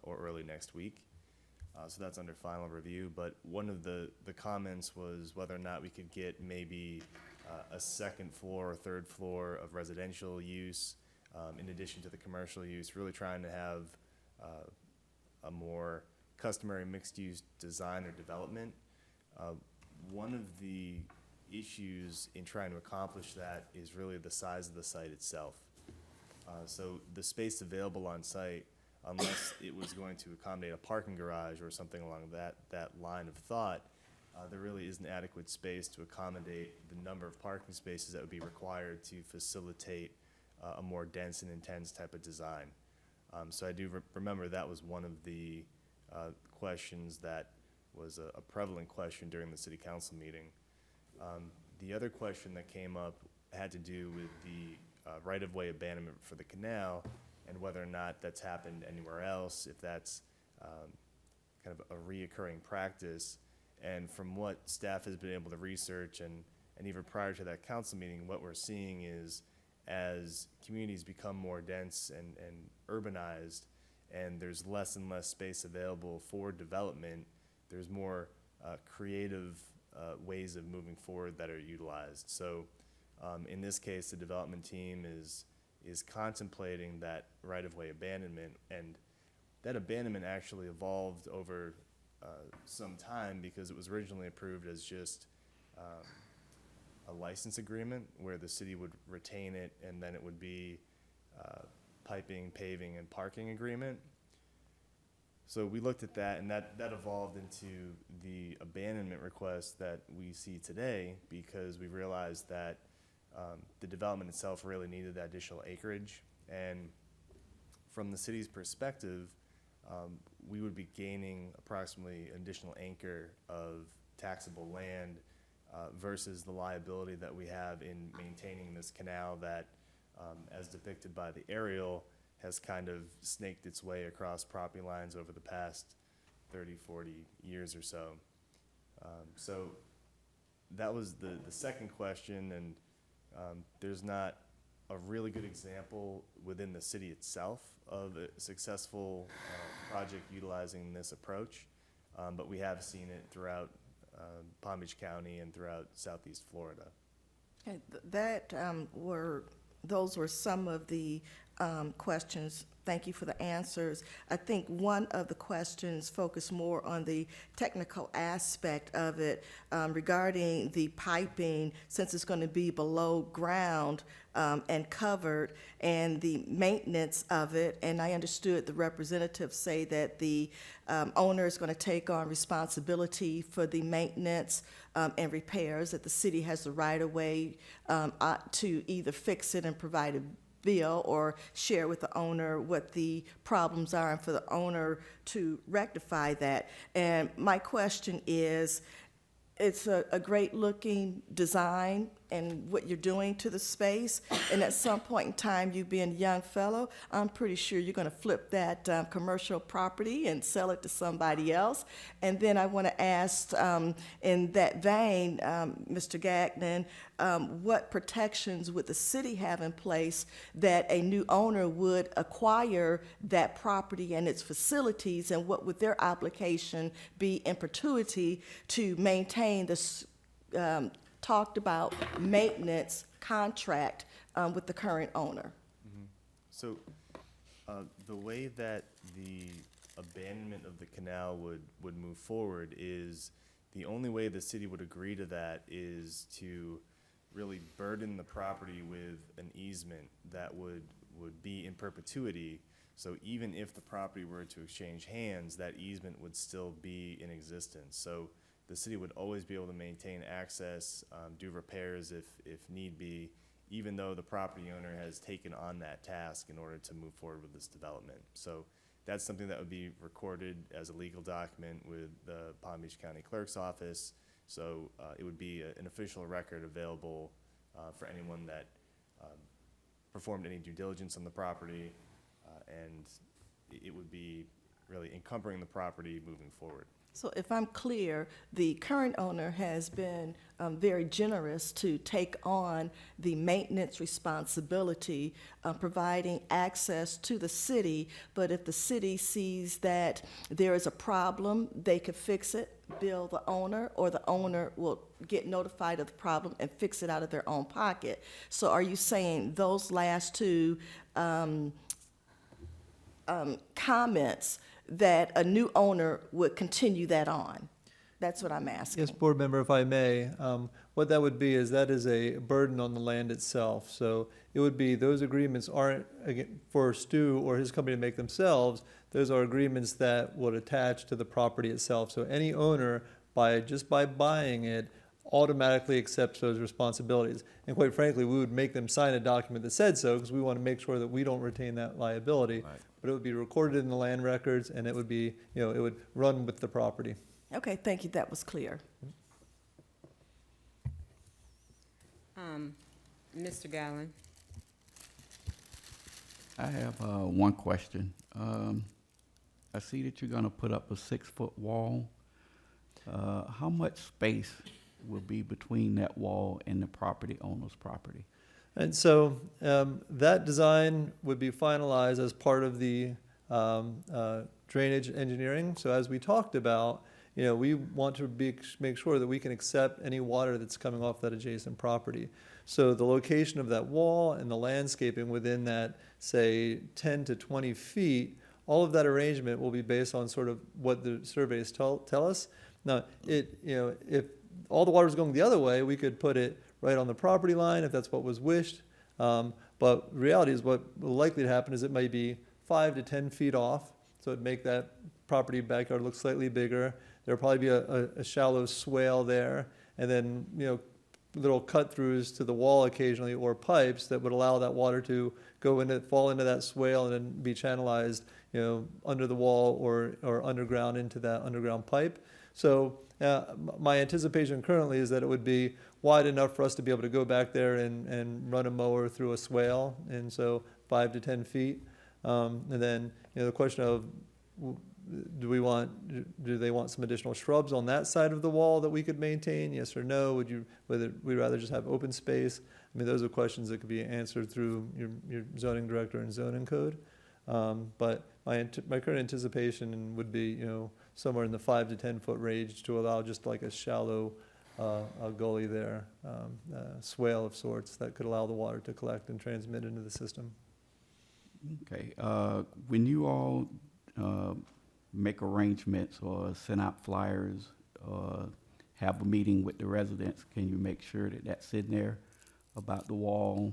or early next week. So that's under final review. But one of the comments was whether or not we could get maybe a 2nd floor or 3rd floor of residential use in addition to the commercial use, really trying to have a more customary mixed-use design or development. One of the issues in trying to accomplish that is really the size of the site itself. So the space available on site, unless it was going to accommodate a parking garage or something along that line of thought, there really isn't adequate space to accommodate the number of parking spaces that would be required to facilitate a more dense and intense type of design. So I do remember that was one of the questions that was a prevalent question during the City Council meeting. The other question that came up had to do with the right-of-way abandonment for the canal, and whether or not that's happened anywhere else, if that's kind of a reoccurring practice. And from what staff has been able to research, and even prior to that council meeting, what we're seeing is as communities become more dense and urbanized, and there's less and less space available for development, there's more creative ways of moving forward that are utilized. So in this case, the development team is contemplating that right-of-way abandonment, and that abandonment actually evolved over some time, because it was originally approved as just a license agreement where the city would retain it, and then it would be piping, paving, and parking agreement. So we looked at that, and that evolved into the abandonment request that we see today, because we realized that the development itself really needed that additional acreage. And from the city's perspective, we would be gaining approximately an additional acre of taxable land versus the liability that we have in maintaining this canal that, as depicted by the aerial, has kind of snaked its way across property lines over the past 30, 40 years or so. So that was the second question, and there's not a really good example within the city itself of a successful project utilizing this approach, but we have seen it throughout Palm Beach County and throughout Southeast Florida. And those were some of the questions. Thank you for the answers. I think one of the questions focused more on the technical aspect of it regarding the piping, since it's going to be below ground and covered, and the maintenance of it. And I understood the representatives say that the owner is going to take on responsibility for the maintenance and repairs, that the city has the right-of-way to either fix it and provide a bill or share with the owner what the problems are and for the owner to rectify that. And my question is, it's a great-looking design and what you're doing to the space, and at some point in time, you being a young fellow, I'm pretty sure you're going to flip that commercial property and sell it to somebody else. And then I want to ask, in that vein, Mr. Gagnon, what protections would the city have in place that a new owner would acquire that property and its facilities, and what would their obligation be in perpetuity to maintain this talked about maintenance contract with the current owner? So, the way that the abandonment of the canal would move forward is, the only way the city would agree to that is to really burden the property with an easement that would be in perpetuity. So even if the property were to exchange hands, that easement would still be in existence. So the city would always be able to maintain access, do repairs if need be, even though the property owner has taken on that task in order to move forward with this development. So that's something that would be recorded as a legal document with the Palm Beach County Clerk's Office. So it would be an official record available for anyone that performed any due diligence on the property, and it would be really encumbering the property moving forward. So if I'm clear, the current owner has been very generous to take on the maintenance responsibility, providing access to the city, but if the city sees that there is a problem, they could fix it, bill the owner, or the owner will get notified of the problem and fix it out of their own pocket. So are you saying those last two comments, that a new owner would continue that on? That's what I'm asking. Yes, board member, if I may, what that would be is that is a burden on the land itself. So it would be, those agreements aren't again, for Stu or his company to make themselves. Those are agreements that would attach to the property itself. So any owner, just by buying it, automatically accepts those responsibilities. And quite frankly, we would make them sign a document that said so, because we want to make sure that we don't retain that liability. Right. But it would be recorded in the land records, and it would be, it would run with the property. Okay, thank you, that was clear. Mr. Gallen? I have one question. I see that you're going to put up a 6-foot wall. How much space will be between that wall and the property owner's property? And so that design would be finalized as part of the drainage engineering. So as we talked about, we want to make sure that we can accept any water that's coming off that adjacent property. So the location of that wall and the landscaping within that, say, 10 to 20 feet, all of that arrangement will be based on sort of what the surveys tell us. Now, if all the water is going the other way, we could put it right on the property line if that's what was wished. But the reality is what will likely to happen is it might be 5 to 10 feet off, so it'd make that property backyard look slightly bigger. There'll probably be a shallow swale there, and then little cut-throughs to the wall occasionally, or pipes that would allow that water to fall into that swale and then be channelized under the wall or underground into that underground pipe. So my anticipation currently is that it would be wide enough for us to be able to go back there and run a mower through a swale, and so 5 to 10 feet. And then the question of do they want some additional shrubs on that side of the wall that we could maintain? Yes or no? Whether we'd rather just have open space? I mean, those are questions that could be answered through your zoning director and zoning code. But my current anticipation would be, somewhere in the 5 to 10 foot range to allow just like a shallow gully there, swale of sorts that could allow the water to collect and transmit into the system. Okay, when you all make arrangements or send out flyers or have a meeting with the residents, can you make sure that that's in there about the wall,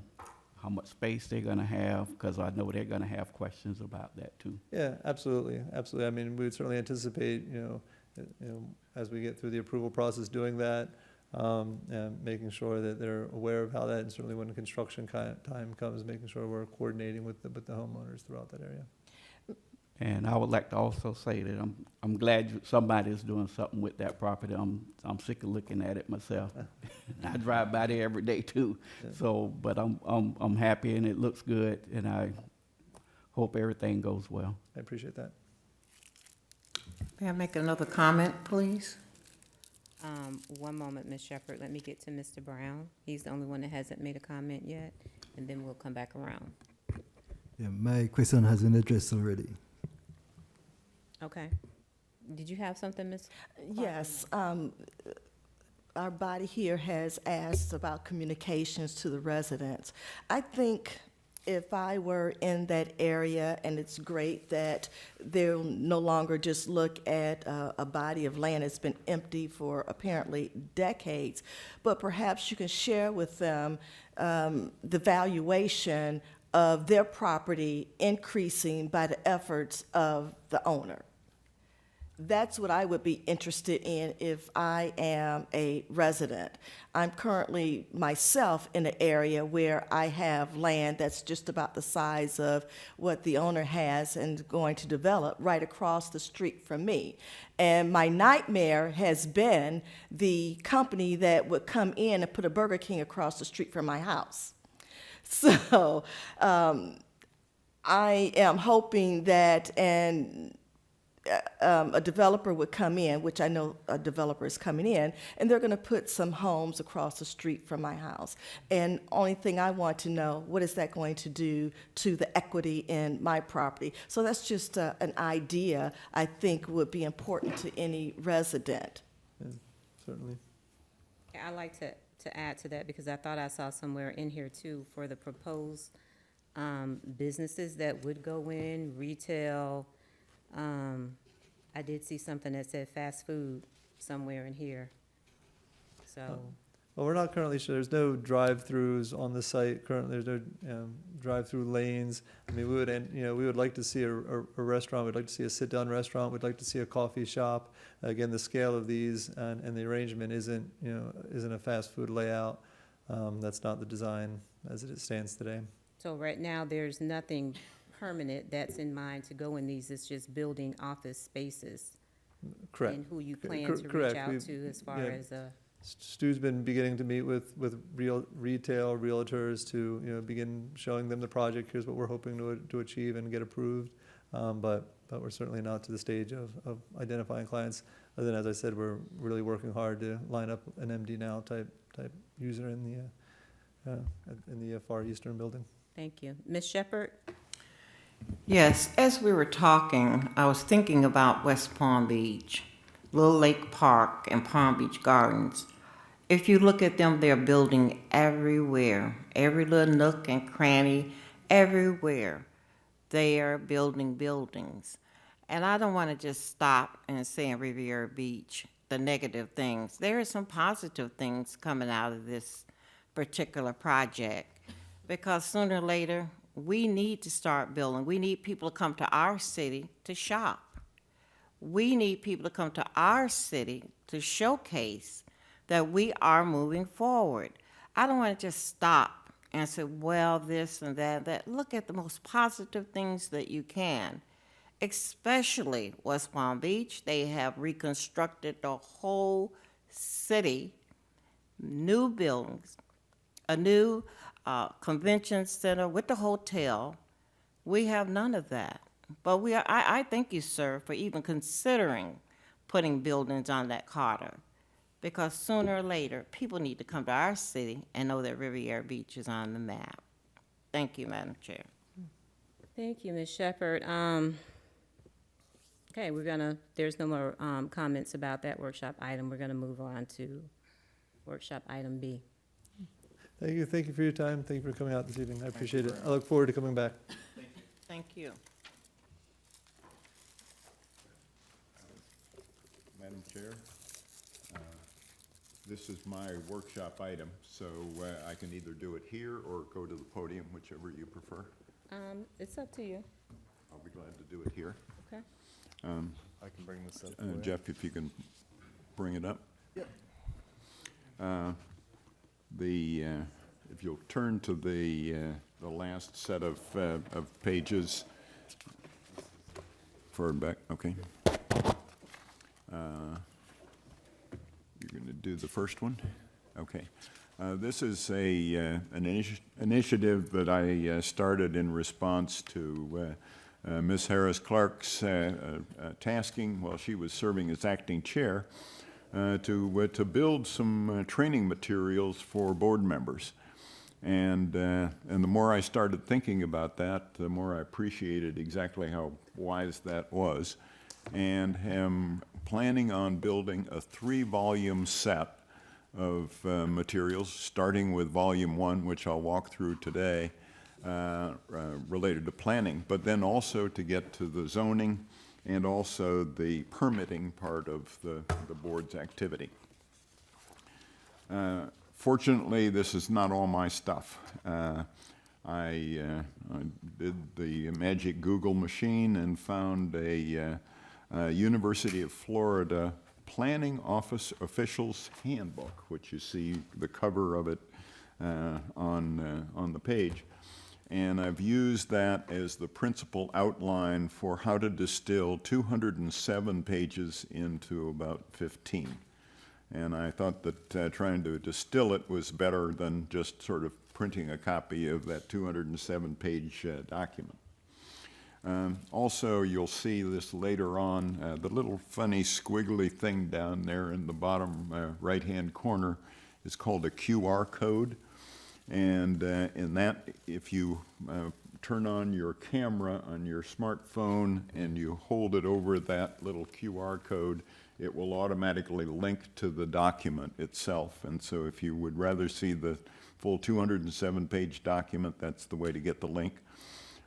how much space they're gonna have? Because I know they're gonna have questions about that too. Yeah, absolutely, absolutely. I mean, we would certainly anticipate, as we get through the approval process, doing that, and making sure that they're aware of how that, and certainly when construction time comes, making sure we're coordinating with the homeowners throughout that area. And I would like to also say that I'm glad somebody's doing something with that property. I'm sick of looking at it myself. I drive by there every day too. Yeah. So, but I'm happy and it looks good, and I hope everything goes well. I appreciate that. May I make another comment, please? One moment, Ms. Shepherd. Let me get to Mr. Brown. He's the only one that hasn't made a comment yet, and then we'll come back around. Yeah, my question has been addressed already. Okay. Did you have something, Ms.? Yes, our body here has asked about communications to the residents. I think if I were in that area, and it's great that they'll no longer just look at a body of land that's been empty for apparently decades, but perhaps you can share with them the valuation of their property increasing by the efforts of the owner. That's what I would be interested in if I am a resident. I'm currently myself in an area where I have land that's just about the size of what the owner has and going to develop right across the street from me. And my nightmare has been the company that would come in and put a Burger King across the street from my house. So I am hoping that a developer would come in, which I know a developer is coming in, and they're going to put some homes across the street from my house. And only thing I want to know, what is that going to do to the equity in my property? So that's just an idea I think would be important to any resident. Yeah, certainly. Yeah, I'd like to add to that, because I thought I saw somewhere in here too for the proposed businesses that would go in, retail. I did see something that said fast food somewhere in here. So, Well, we're not currently sure. There's no drive-throughs on the site currently. There's no drive-through lanes. I mean, we would like to see a restaurant. We'd like to see a sit-down restaurant. We'd like to see a coffee shop. Again, the scale of these and the arrangement isn't a fast food layout. That's not the design as it stands today. so right now, there's nothing permanent that's in mind to go in these. It's just building office spaces. Correct. And who you plan to reach Correct. out We've- to as far yeah. as a. Stu's been beginning to meet with retail realtors to begin showing them the project. Here's what we're hoping to achieve and get approved. But we're certainly not to the stage of identifying clients. Other than, as I said, we're really working hard to line up an MD Now type user in the far eastern building. Thank you. Ms. Shepherd? Yes, as we were talking, I was thinking about West Palm Beach, Little Lake Park, and Palm Beach Gardens. If you look at them, they're building everywhere, every little nook and cranny, everywhere. They are building buildings. And I don't want to just stop and say in Riviera Beach the negative things. There are some positive things coming out of this particular project, because sooner or later, we need to start building. We need people to come to our city to shop. We need people to come to our city to showcase that we are moving forward. I don't want to just stop and say, well, this and that. Look at the most positive things that you can, especially West Palm Beach. They have reconstructed the whole city, new buildings, a new convention center with the hotel. We have none of that. But I thank you, sir, for even considering putting buildings on that corridor, because sooner or later, people need to come to our city and know that Riviera Beach is on the map. Thank you, Madam Chair. Thank you, Ms. Shepherd. Okay, there's no more comments about that workshop item. We're gonna move on to workshop item B. Thank you for your time. Thank you for coming out this evening. I appreciate it. I look forward to coming back. Thank you. Madam Chair, this is my workshop item, so I can either do it here or go to the podium, whichever you prefer. It's up to you, I'll be glad to do it here. okay? I can bring this up for you. Jeff, if you can bring it up. Yep. If you'll turn to the last set of pages, forward back, okay. You're going to do the first one? Okay. This is an initiative that I started in response to Ms. Harris-Clark's tasking while she was serving as acting chair to build some training materials for board members. And the more I started thinking about that, the more I appreciated exactly how wise that was, and am planning on building a 3-volume set of materials, starting with volume 1, which I'll walk through today, related to planning, but then also to get to the zoning and also the permitting part of the board's activity. Fortunately, this is not all my stuff. I did the magic Google machine and found a University of Florida Planning Office Officials Handbook, which you see the cover of it on the page. And I've used that as the principal outline for how to distill 207 pages into about 15. And I thought that trying to distill it was better than just sort of printing a copy of that 207-page document. Also, you'll see this later on, the little funny squiggly thing down there in the bottom right-hand corner is called a QR code. And in that, if you turn on your camera on your smartphone and you hold it over that little QR code, it will automatically link to the document itself. And so if you would rather see the full 207-page document, that's the way to get the link.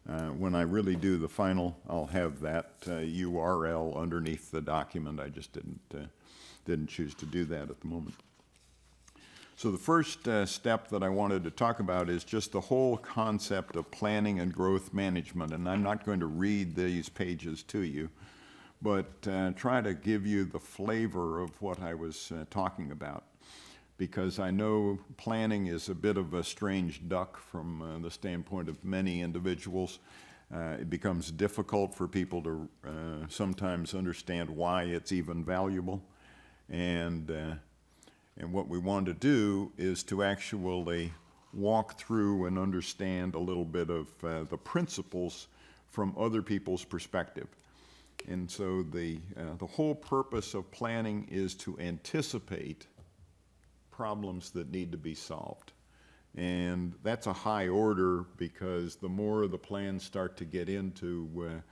When I really do the final, I'll have that URL underneath the document. I just didn't choose to do that at the moment. So the first step that I wanted to talk about is just the whole concept of planning and growth management. And I'm not going to read these pages to you, but try to give you the flavor of what I was talking about. Because I know planning is a bit of a strange duck from the standpoint of many individuals. It becomes difficult for people to sometimes understand why it's even valuable. And what we want to do is to actually walk through and understand a little bit of the principles from other people's perspective. And so the whole purpose of planning is to anticipate problems that need to be solved. And that's a high order because the more the plans start to get into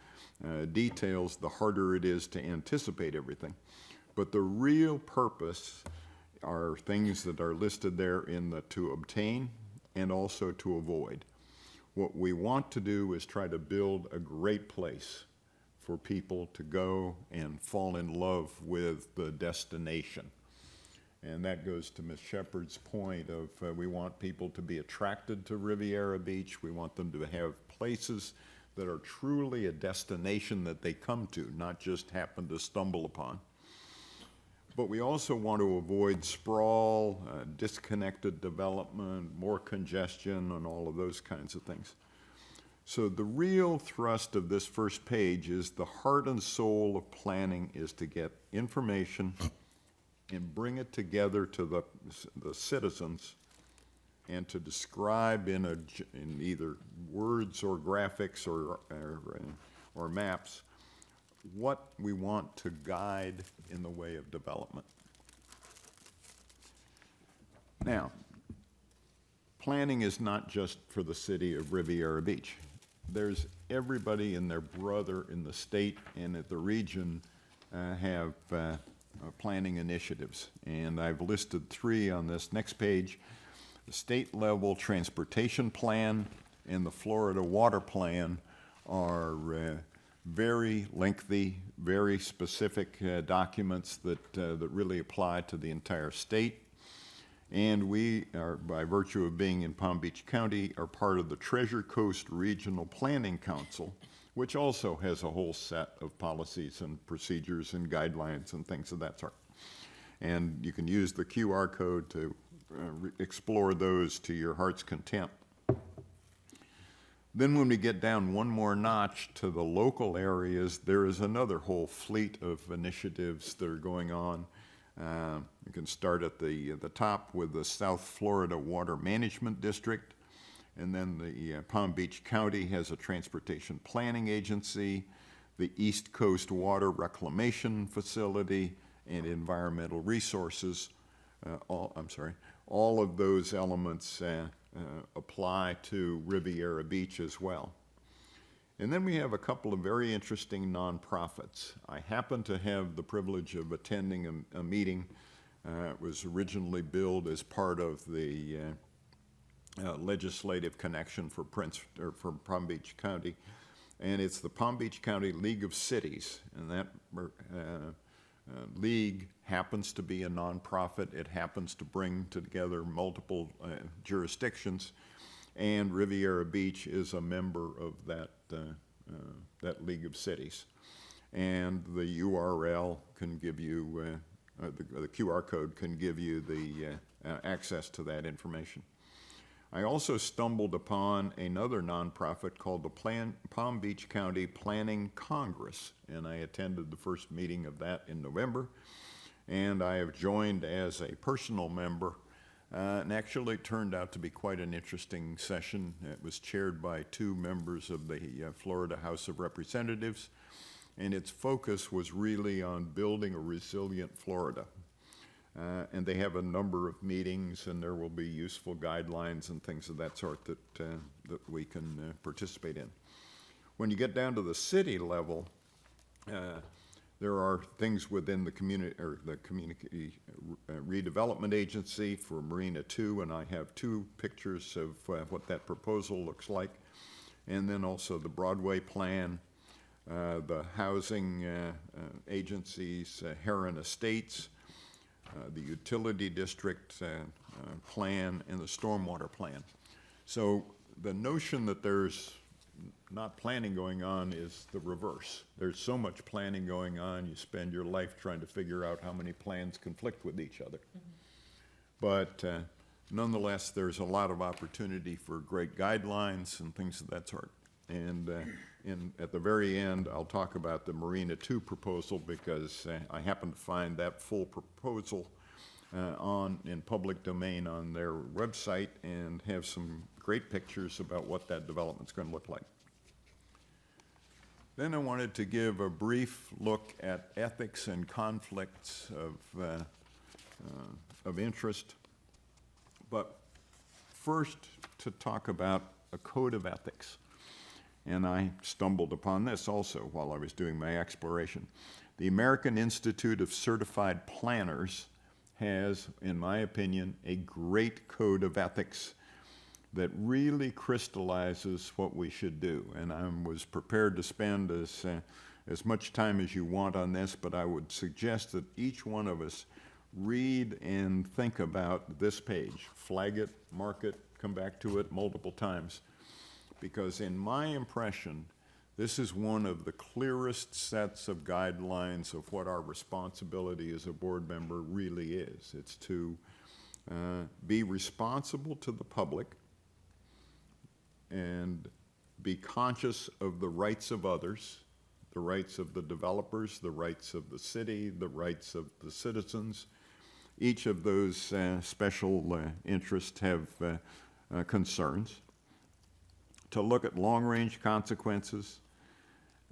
details, the harder it is to anticipate everything. But the real purpose are things that are listed there in the to obtain and also to avoid. What we want to do is try to build a great place for people to go and fall in love with the destination. And that goes to Ms. Shepard's point of we want people to be attracted to Riviera Beach. We want them to have places that are truly a destination that they come to, not just happen to stumble upon. But we also want to avoid sprawl, disconnected development, more congestion, and all of those kinds of things. So the real thrust of this first page is the heart and soul of planning is to get information and bring it together to the citizens and to describe in either words or graphics or maps what we want to guide in the way of development. Now, planning is not just for the city of Riviera Beach. There's everybody and their brother in the state and at the region have planning initiatives. And I've listed 3 on this next page: the state level transportation plan and the Florida water plan are very lengthy, very specific documents that really apply to the entire state. And we are, by virtue of being in Palm Beach County, are part of the Treasure Coast Regional Planning Council, which also has a whole set of policies and procedures and guidelines and things of that sort. And you can use the QR code to explore those to your heart's content. Then when we get down one more notch to the local areas, there is another whole fleet of initiatives that are going on. You can start at the top with the South Florida Water Management District, and then the Palm Beach County has a transportation planning agency, the East Coast Water Reclamation Facility, and environmental resources. All of those elements apply to Riviera Beach as well. And then we have a couple of very interesting nonprofits. I happen to have the privilege of attending a meeting. It was originally billed as part of the legislative connection for Palm Beach County, and it's the Palm Beach County League of Cities, and that league happens to be a nonprofit. It happens to bring together multiple jurisdictions, and Riviera Beach is a member of that League of Cities. And the URL can give you, the QR code can give you the access to that information. I also stumbled upon another nonprofit called the Palm Beach County Planning Congress, and I attended the first meeting of that in November, and I have joined as a personal member, and actually it turned out to be quite an interesting session. It was chaired by 2 members of the Florida House of Representatives, and its focus was really on building a resilient Florida. And they have a number of meetings, and there will be useful guidelines and things of that sort that we can participate in. When you get down to the city level, there are things within the community redevelopment agency for Marina 2, and I have 2 pictures of what that proposal looks like. And then also the Broadway plan, the housing agencies, Heron Estates, the utility district plan, and the stormwater plan. So the notion that there's not planning going on is the reverse. There's so much planning going on, you spend your life trying to figure out how many plans conflict with each other. But nonetheless, there's a lot of opportunity for great guidelines and things of that sort. And at the very end, I'll talk about the Marina 2 proposal because I happen to find that full proposal in public domain on their website and have some great pictures about what that development's going to look like. Then I wanted to give a brief look at ethics and conflicts of interest, but first to talk about a code of ethics. And I stumbled upon this also while I was doing my exploration. The American Institute of Certified Planners has, in my opinion, a great code of ethics that really crystallizes what we should do. And I was prepared to spend as much time as you want on this, but I would suggest that each one of us read and think about this page, flag it, mark it, come back to it multiple times. Because in my impression, this is one of the clearest sets of guidelines of what our responsibility as a board member really is. It's to be responsible to the public and be conscious of the rights of others, the rights of the developers, the rights of the city, the rights of the citizens. Each of those special interests have concerns. To look at long-range consequences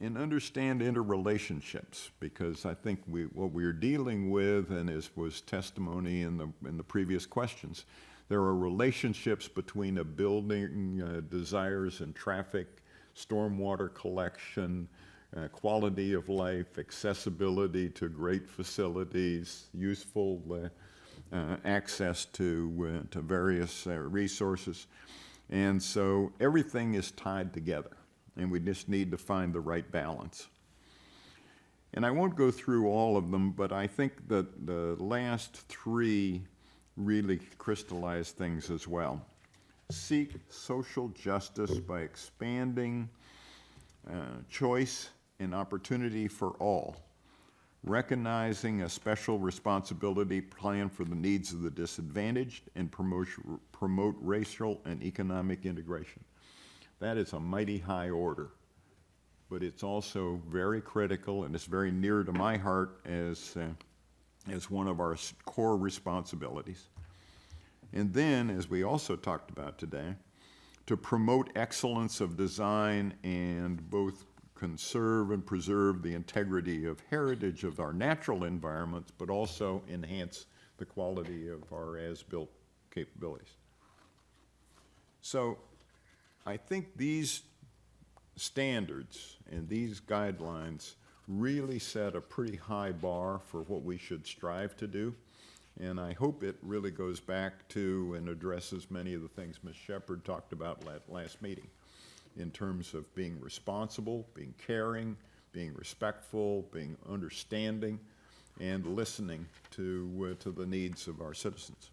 and understand interrelationships, because I think what we're dealing with, and was testimony in the previous questions, there are relationships between a building, desires and traffic, stormwater collection, quality of life, accessibility to great facilities, useful access to various resources. And so everything is tied together. and we just need to find the right balance. And I won't go through all of them, but I think that the last three really crystallize things as well. Seek social justice by expanding choice and opportunity for all, recognizing a special responsibility plan for the needs of the disadvantaged, and promote racial and economic integration. That is a mighty high order, but it's also very critical, and it's very near to my heart as one of our core responsibilities. And then, as we also talked about today, to promote excellence of design and both conserve and preserve the integrity of heritage of our natural environments, but also enhance the quality of our as-built capabilities. So I think these standards and these guidelines really set a pretty high bar for what we should strive to do. And I hope it really goes back to and addresses many of the things Ms. Shepherd talked about last meeting, in terms of being responsible, being caring, being respectful, being understanding, and listening to the needs of our citizens.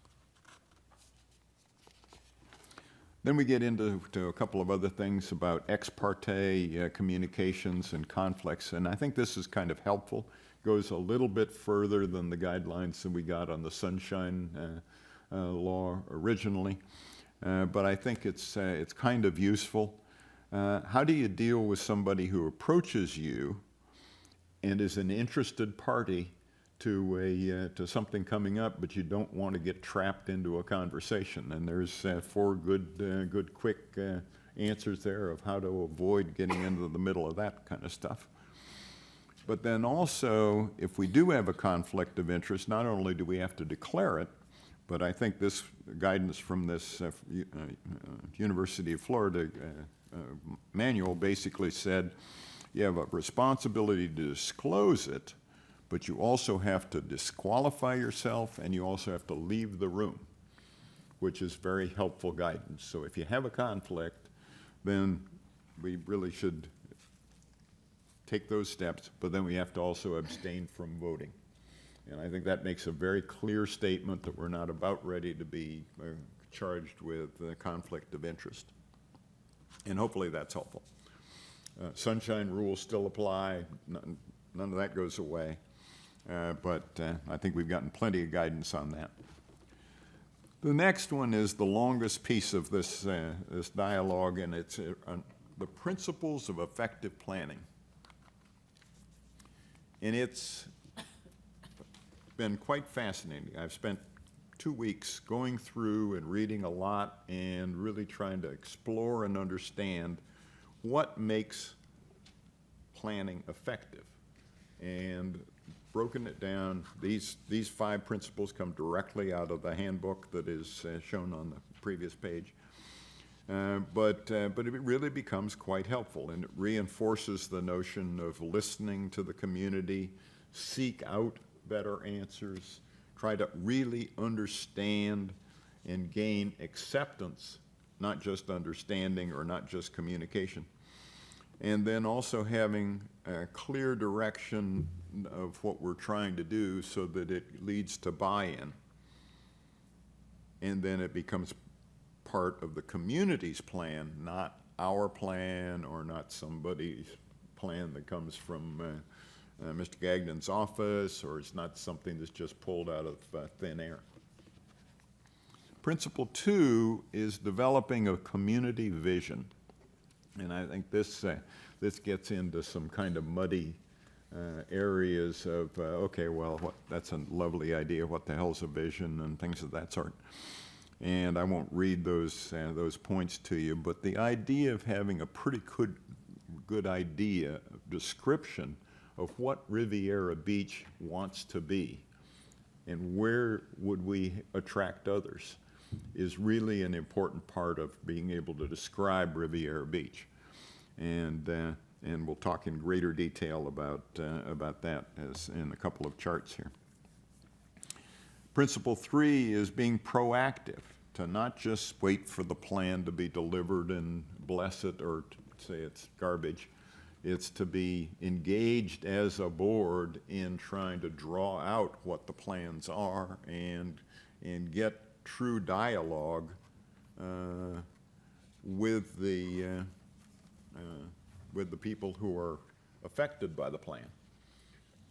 Then we get into a couple of other things about ex parte communications and conflicts, and I think this is kind of helpful. Goes a little bit further than the guidelines that we got on the Sunshine Law originally, but I think it's kind of useful. How do you deal with somebody who approaches you and is an interested party to something coming up, but you don't want to get trapped into a conversation? And there's 4 good quick answers there of how to avoid getting into the middle of that kind of stuff. But then also, if we do have a conflict of interest, not only do we have to declare it, but I think this guidance from this University of Florida manual basically said you have a responsibility to disclose it, but you also have to disqualify yourself, and you also have to leave the room, which is very helpful guidance. So if you have a conflict, then we really should take those steps, but then we have to also abstain from voting. And I think that makes a very clear statement that we're not about ready to be charged with conflict of interest. And hopefully that's helpful. Sunshine rules still apply. None of that goes away. But I think we've gotten plenty of guidance on that. The next one is the longest piece of this dialogue, and it's the principles of effective planning. And it's been quite fascinating. I've spent 2 weeks going through and reading a lot and really trying to explore and understand what makes planning effective. And broken it down, these 5 principles come directly out of the handbook that is shown on the previous page. But it really becomes quite helpful, and it reinforces the notion of listening to the community, seek out better answers, try to really understand and gain acceptance, not just understanding or not just communication. And then also having a clear direction of what we're trying to do so that it leads to buy-in. And then it becomes part of the community's plan, not our plan or not somebody's plan that comes from Mr. Gagnon's office, or it's not something that's just pulled out of thin air. Principle 2 is developing a community vision. And I think this gets into some kind of muddy areas of, okay, well, that's a lovely idea, what the hell's a vision, and things of that sort. And I won't read those points to you, but the idea of having a pretty good idea, description of what Riviera Beach wants to be and where would we attract others is really an important part of being able to describe Riviera Beach. And we'll talk in greater detail about that as in a couple of charts here. Principle 3 is being proactive, to not just wait for the plan to be delivered and bless it or say it's garbage. It's to be engaged as a board in trying to draw out what the plans are and get true dialogue with the people who are affected by the plan.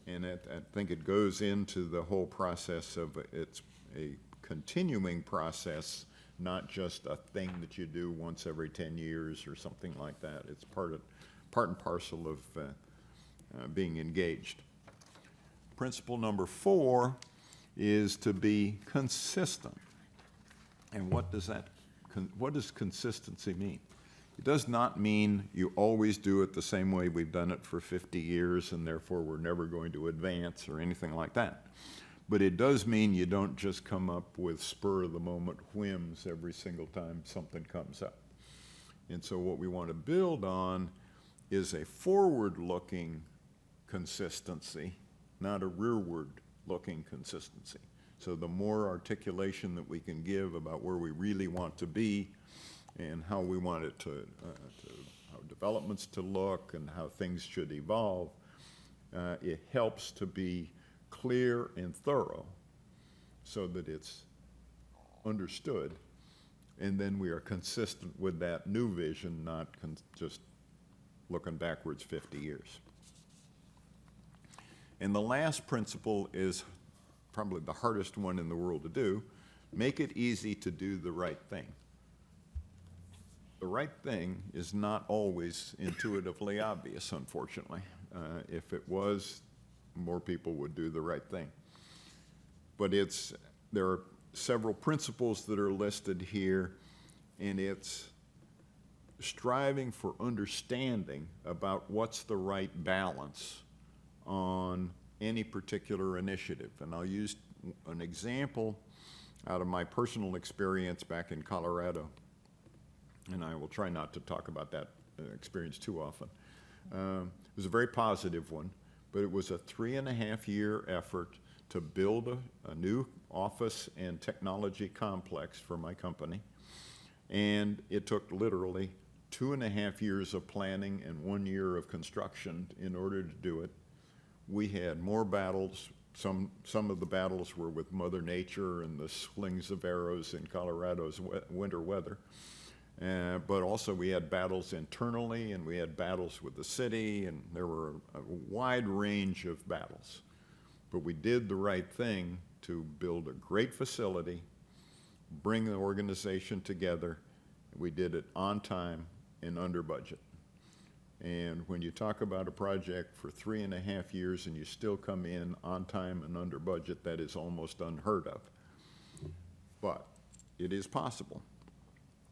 And I think it goes into the whole process of it's a continuing process, not just a thing that you do once every 10 years or something like that. It's part and parcel of being engaged. Principle number 4 is to be consistent. And what does consistency mean? It does not mean you always do it the same way we've done it for 50 years and therefore we're never going to advance or anything like that. But it does mean you don't just come up with spur-of-the-moment whims every single time something comes up. And so what we want to build on is a forward-looking consistency, not a rearward-looking consistency. So the more articulation that we can give about where we really want to be and how we want it how developments to look and how things should evolve, it helps to be clear and thorough so that it's understood, and then we are consistent with that new vision, not just looking backwards 50 years. And the last principle is probably the hardest one in the world to do: make it easy to do the right thing. The right thing is not always intuitively obvious, unfortunately. If it was, more people would do the right thing. But there are several principles that are listed here, and it's striving for understanding about what's the right balance on any particular initiative. And I'll use an example out of my personal experience back in Colorado, and I will try not to talk about that experience too often. It was a very positive one, but it was a 3.5-year effort to build a new office and technology complex for my company. And it took literally 2.5 years of planning and 1 year of construction in order to do it. We had more battles. Some of the battles were with Mother Nature and the slings of arrows in Colorado's winter weather. But also we had battles internally, and we had battles with the city, and there were a wide range of battles. But we did the right thing to build a great facility, bring the organization together. We did it on time and under budget. And when you talk about a project for 3.5 years and you still come in on time and under budget, that is almost unheard of. But it is possible.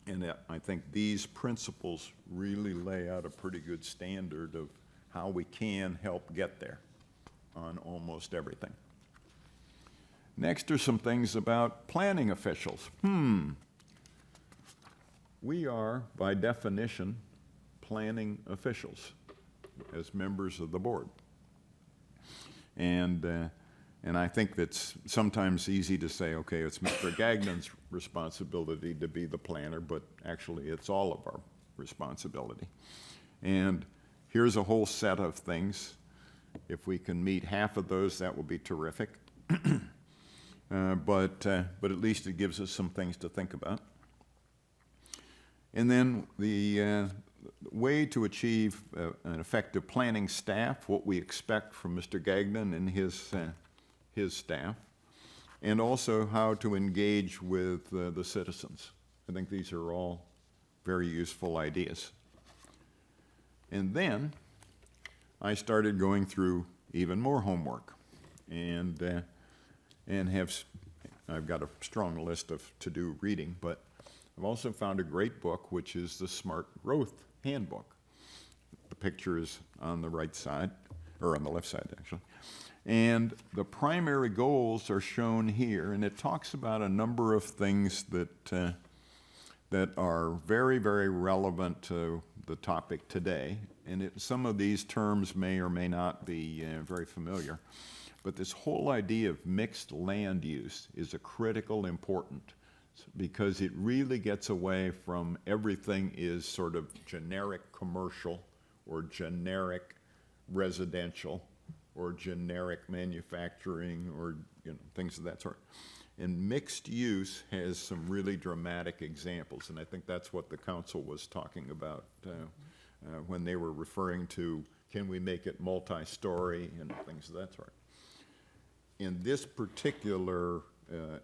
And I think these principles really lay out a pretty good standard of how we can help get there on almost everything. Next are some things about planning officials. We are, by definition, planning officials as members of the board. And I think that's sometimes easy to say, okay, it's Mr. Gagnon's responsibility to be the planner, but actually it's all of our responsibility. And here's a whole set of things. If we can meet half of those, that will be terrific. But at least it gives us some things to think about. And then the way to achieve an effective planning staff, what we expect from Mr. Gagnon and his staff, and also how to engage with the citizens. I think these are all very useful ideas. And then I started going through even more homework, and I've got a strong list of to-do reading, but I've also found a great book, which is the Smart Growth Handbook. The picture is on the right side, or on the left side, actually. And the primary goals are shown here, and it talks about a number of things that are very, very relevant to the topic today. And some of these terms may or may not be very familiar. But this whole idea of mixed land use is a critical, important because it really gets away from everything is sort of generic commercial or generic residential or generic manufacturing or things of that sort. And mixed use has some really dramatic examples, and I think that's what the council was talking about when they were referring to, can we make it multi-story and things of that sort. In this particular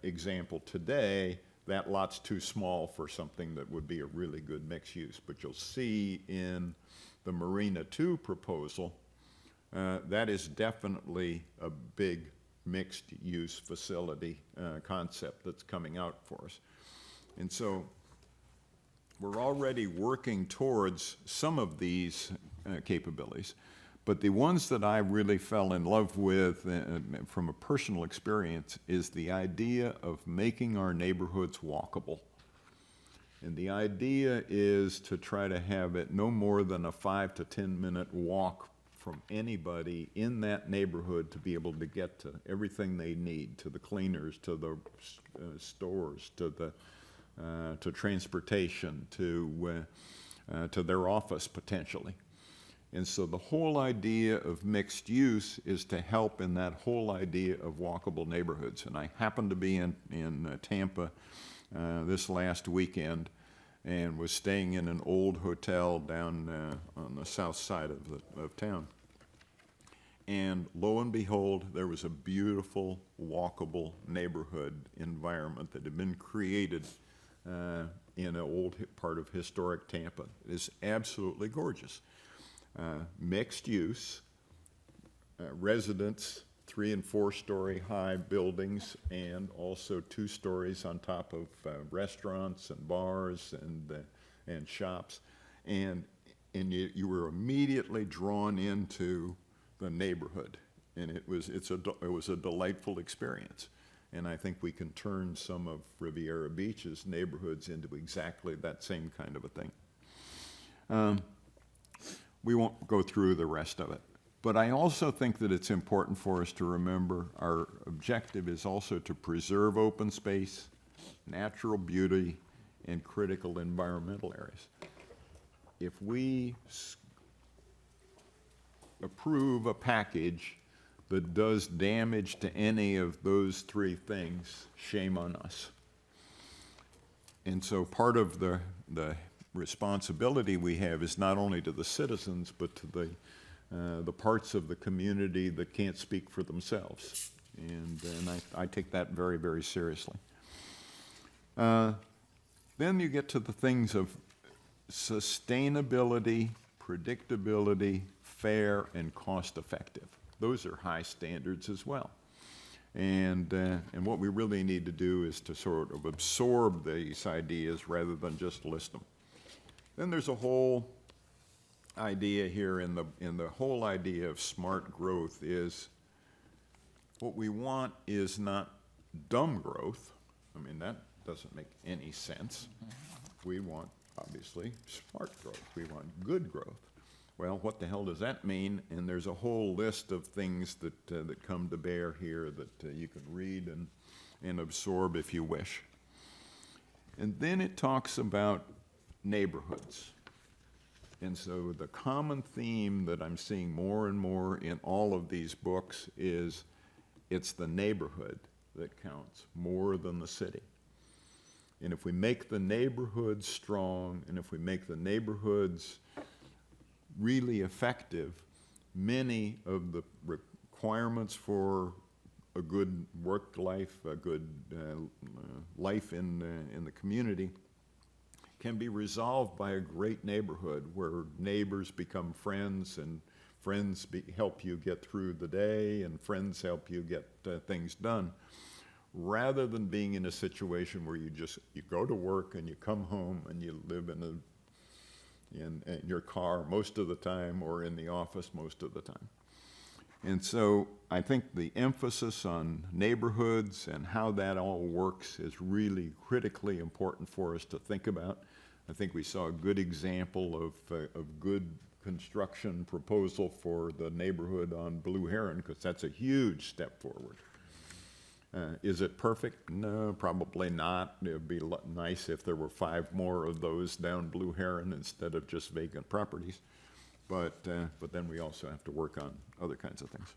example today, that lot's too small for something that would be a really good mixed use. But you'll see in the Marina 2 proposal, that is definitely a big mixed use facility concept that's coming out for us. And so we're already working towards some of these capabilities. But the ones that I really fell in love with from a personal experience is the idea of making our neighborhoods walkable. And the idea is to try to have it no more than a 5 to 10 minute walk from anybody in that neighborhood to be able to get to everything they need, to the cleaners, to the stores, to transportation, to their office potentially. And so the whole idea of mixed use is to help in that whole idea of walkable neighborhoods. And I happened to be in Tampa this last weekend and was staying in an old hotel down on the south side of town. And lo and behold, there was a beautiful walkable neighborhood environment that had been created in an old part of historic Tampa. It is absolutely gorgeous. Mixed use, residents, 3- and 4-story high buildings, and also 2 stories on top of restaurants and bars and shops, and you were immediately drawn into the neighborhood, and it was a delightful experience. And I think we can turn some of Riviera Beach's neighborhoods into exactly that same kind of a thing. We won't go through the rest of it. But I also think that it's important for us to remember our objective is also to preserve open space, natural beauty, and critical environmental areas. If we approve a package that does damage to any of those 3 things, shame on us. And so part of the responsibility we have is not only to the citizens, but to the parts of the community that can't speak for themselves. And I take that very, very seriously. Then you get to the things of sustainability, predictability, fair, and cost-effective. Those are high standards as well. And what we really need to do is to sort of absorb these ideas rather than just list them. Then there's a whole idea here in the whole idea of smart growth is what we want is not dumb growth. I mean, that doesn't make any sense. We want, obviously, smart growth. We want good growth. Well, what the hell does that mean? And there's a whole list of things that come to bear here that you can read and absorb if you wish. And then it talks about neighborhoods. And so the common theme that I'm seeing more and more in all of these books is it's the neighborhood that counts more than the city. And if we make the neighborhoods strong, and if we make the neighborhoods really effective, many of the requirements for a good work life, a good life in the community can be resolved by a great neighborhood where neighbors become friends, and friends help you get through the day, and friends help you get things done, rather than being in a situation where you go to work and you come home and you live in your car most of the time or in the office most of the time. And so I think the emphasis on neighborhoods and how that all works is really critically important for us to think about. I think we saw a good example of good construction proposal for the neighborhood on Blue Heron, because that's a huge step forward. Is it perfect? No, probably not. It would be nice if there were 5 more of those down Blue Heron instead of just vacant properties. But then we also have to work on other kinds of things.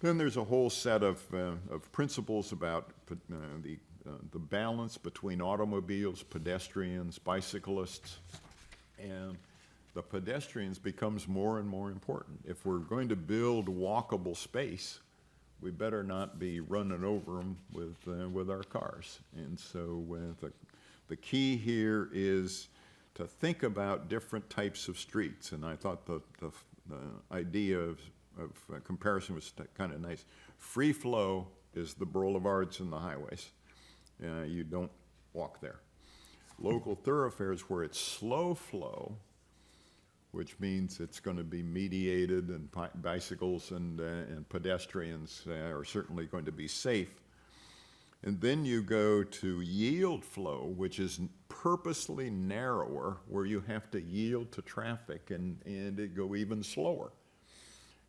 Then there's a whole set of principles about the balance between automobiles, pedestrians, bicyclists, and the pedestrians becomes more and more important. If we're going to build walkable space, we better not be running over them with our cars. And so the key here is to think about different types of streets. And I thought the idea of comparison was kind of nice. Free flow is the boulevards and the highways. You don't walk there. Local thoroughfares where it's slow flow, which means it's going to be mediated, and bicycles and pedestrians are certainly going to be safe. And then you go to yield flow, which is purposely narrower, where you have to yield to traffic and it go even slower.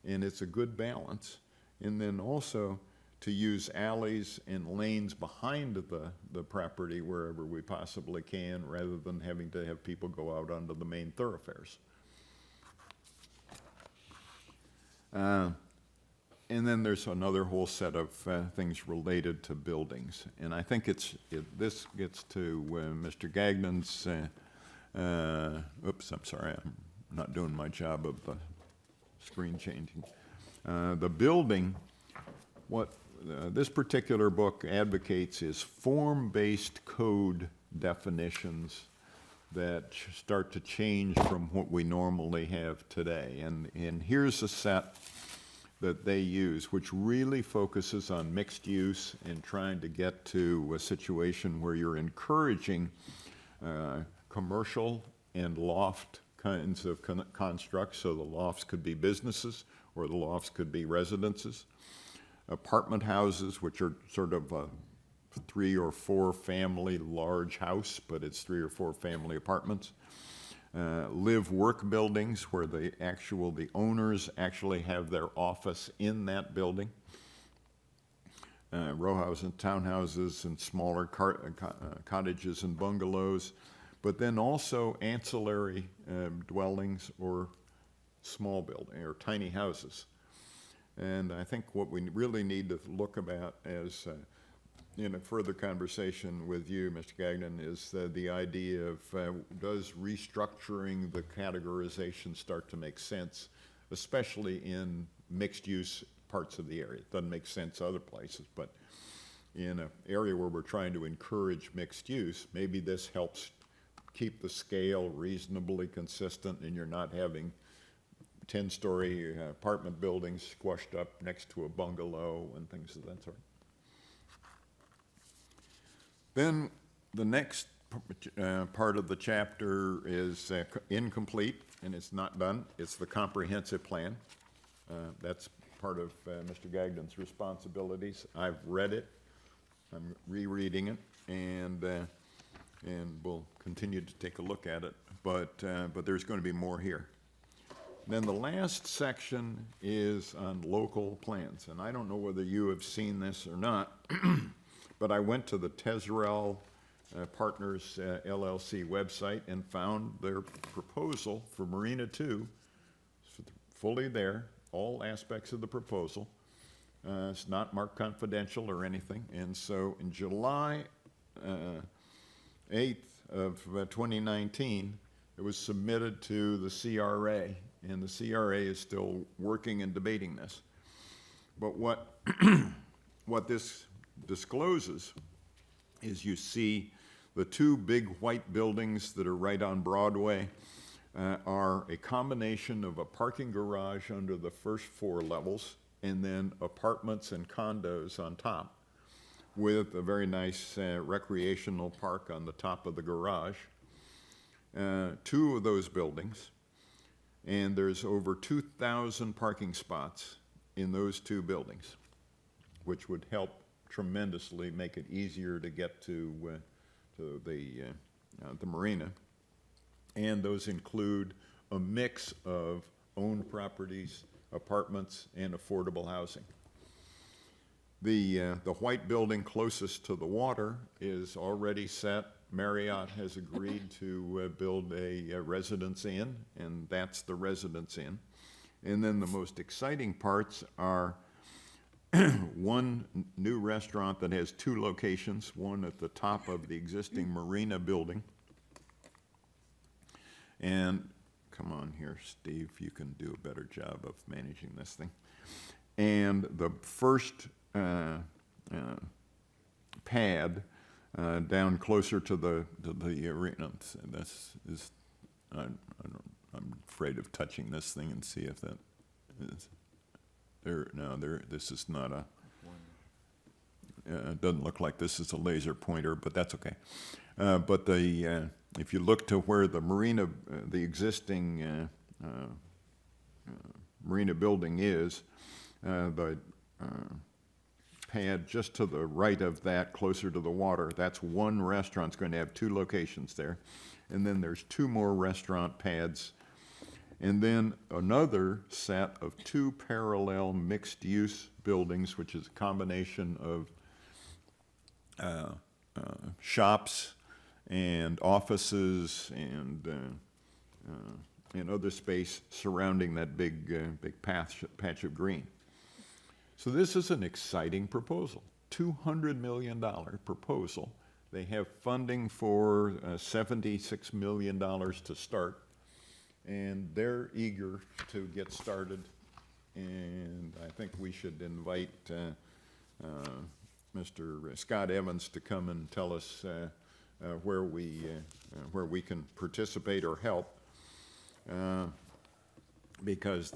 And it's a good balance. And then also to use alleys and lanes behind the property wherever we possibly can, rather than having to have people go out onto the main thoroughfares. And then there's another whole set of things related to buildings. And I think this gets to Mr. Gagnon's, oops, I'm sorry, I'm not doing my job of the screen changing. The building, what this particular book advocates is form-based code definitions that start to change from what we normally have today. And here's a set that they use, which really focuses on mixed use and trying to get to a situation where you're encouraging commercial and loft kinds of constructs. So the lofts could be businesses or the lofts could be residences. Apartment houses, which are sort of a 3 or 4 family large house, but it's 3 or 4 family apartments. Live-work buildings where the owners actually have their office in that building. Row houses and townhouses and smaller cottages and bungalows, but then also ancillary dwellings or small building or tiny houses. And I think what we really need to look about as in a further conversation with you, Mr. Gagnon, is the idea of does restructuring the categorization start to make sense, especially in mixed-use parts of the area. It doesn't make sense other places, but in an area where we're trying to encourage mixed use, maybe this helps keep the scale reasonably consistent and you're not having 10-story apartment buildings squashed up next to a bungalow and things of that sort. Then the next part of the chapter is incomplete, and it's not done. It's the comprehensive plan. That's part of Mr. Gagnon's responsibilities. I've read it. I'm rereading it, and we'll continue to take a look at it. But there's going to be more here. Then the last section is on local plans, and I don't know whether you have seen this or not. But I went to the Tezrel Partners LLC website and found their proposal for Marina 2. It's fully there, all aspects of the proposal. It's not marked confidential or anything. And so in July 8th of 2019, it was submitted to the CRA, and the CRA is still working and debating this. But what this discloses is you see the 2 big white buildings that are right on Broadway are a combination of a parking garage under the first 4 levels and then apartments and condos on top with a very nice recreational park on the top of the garage. 2 of those buildings, and there's over 2,000 parking spots in those 2 buildings, which would help tremendously make it easier to get to the marina. And those include a mix of owned properties, apartments, and affordable housing. The white building closest to the water is already set. Marriott has agreed to build a Residence Inn, and that's the Residence Inn. And then the most exciting parts are one new restaurant that has two locations, one at the top of the existing marina building. And, come on here, Steve, you can do a better job of managing this thing. And the first pad down closer to the arena. This is, I'm afraid of touching this thing and see if that is there. No, there. This is not a. It doesn't look like this is a laser pointer, but that's okay. But the if you look to where the marina, the existing marina building is, the pad just to the right of that, closer to the water, that's one restaurant. It's going to have two locations there. And then there's two more restaurant pads. And then another set of two parallel mixed-use buildings, which is a combination of shops and offices and other space surrounding that big patch of green. So this is an exciting proposal, $200 million proposal. They have funding for $76 million to start, and they're eager to get started. And I think we should invite Mr. Scott Evans to come and tell us where we can participate or help, because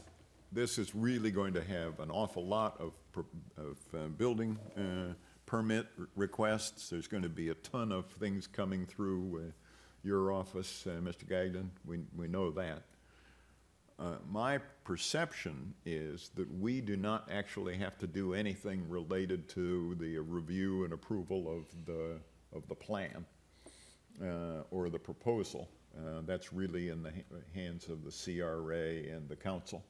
this is really going to have an awful lot of building permit requests. There's going to be a ton of things coming through your office, Mr. Gagnon. We know that. My perception is that we do not actually have to do anything related to the review and approval of the plan or the proposal. That's really in the hands of the CRA and the council,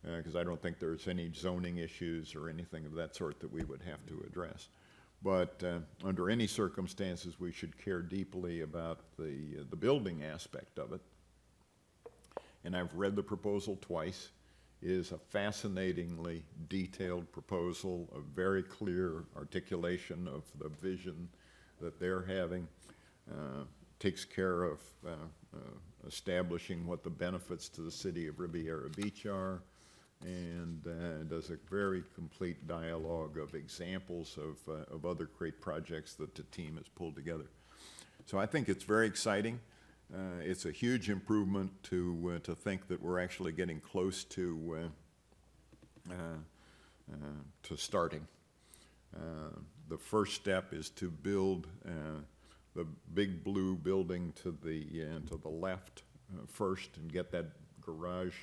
because I don't think there's any zoning issues or anything of that sort that we would have to address. But under any circumstances, we should care deeply about the building aspect of it. And I've read the proposal twice. It is a fascinatingly detailed proposal, a very clear articulation of the vision that they're having. Takes care of establishing what the benefits to the city of Riviera Beach are, and does a very complete dialogue of examples of other great projects that the team has pulled together. So I think it's very exciting. It's a huge improvement to think that we're actually getting close to starting. The first step is to build the big blue building to the left first, and get that garage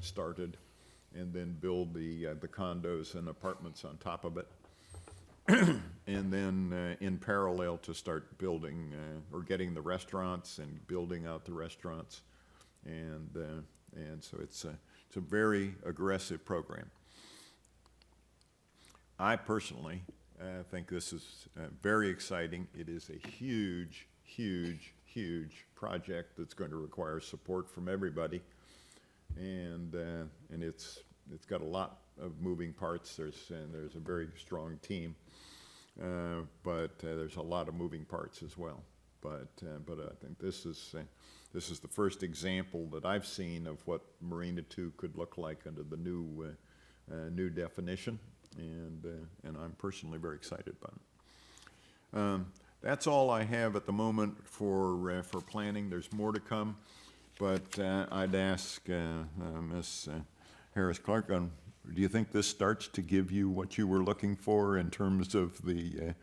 started, and then build the condos and apartments on top of it. And then in parallel to start building or getting the restaurants and building out the restaurants, and so it's a very aggressive program. I personally think this is very exciting. It is a huge, huge, huge project that's going to require support from everybody, and it's got a lot of moving parts. There's a very strong team. But there's a lot of moving parts as well. But I think this is the first example that I've seen of what Marina 2 could look like under the new definition, and I'm personally very excited about it. That's all I have at the moment for planning. There's more to come, but I'd ask Ms. Harris-Clark, do you think this starts to give you what you were looking for in terms of the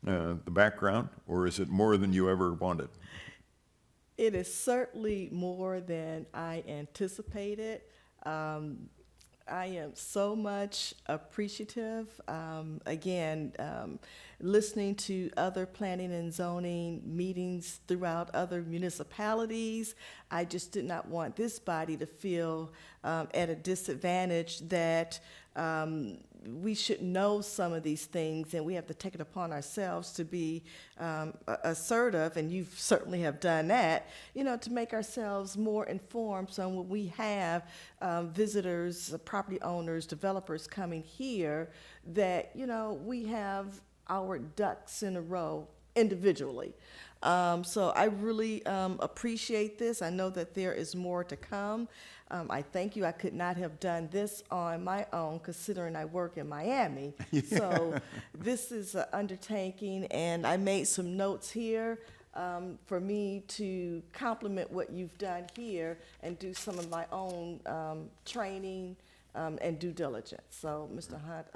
background, or is it more than you ever wanted? It is certainly more than I anticipated. I am so much appreciative. Again, listening to other planning and zoning meetings throughout other municipalities, I just did not want this body to feel at a disadvantage that we should know some of these things, and we have to take it upon ourselves to be assertive, and you certainly have done that, to make ourselves more informed. So when we have visitors, property owners, developers coming here, that, we have our ducks in a row individually. So I really appreciate this. I know that there is more to come. I thank you. I could not have done this on my own, considering I work in Miami. So this is an undertaking, and I made some notes here for me to complement what you've done here and do some of my own training and due diligence. So, Mr. Hunt,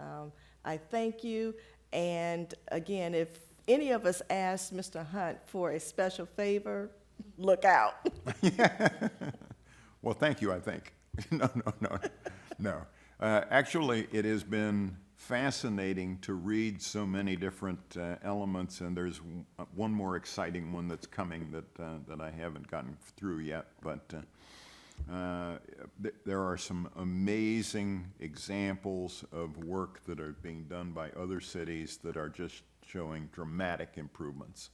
I thank you. And again, if any of us ask Mr. Hunt for a special favor, look out. Well, thank you, I think. No. Actually, it has been fascinating to read so many different elements, and there's one more exciting one that's coming that I haven't gotten through yet, but there are some amazing examples of work that are being done by other cities that are just showing dramatic improvements.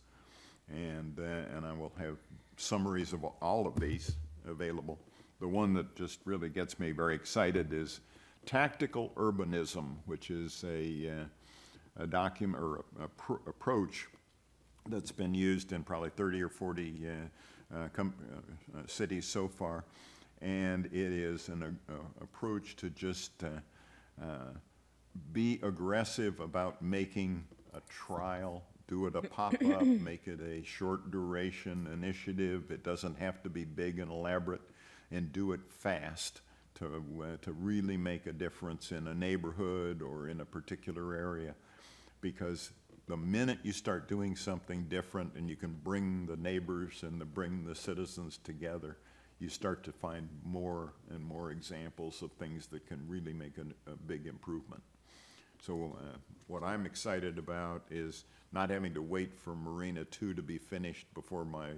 And I will have summaries of all of these available. The one that just really gets me very excited is Tactical Urbanism, which is a document or approach that's been used in probably 30 or 40 cities so far. And it is an approach to just be aggressive about making a trial, do it a pop-up, make it a short duration initiative. It doesn't have to be big and elaborate, and do it fast to really make a difference in a neighborhood or in a particular area. Because the minute you start doing something different and you can bring the neighbors and bring the citizens together, you start to find more and more examples of things that can really make a big improvement. So what I'm excited about is not having to wait for Marina 2 to be finished before my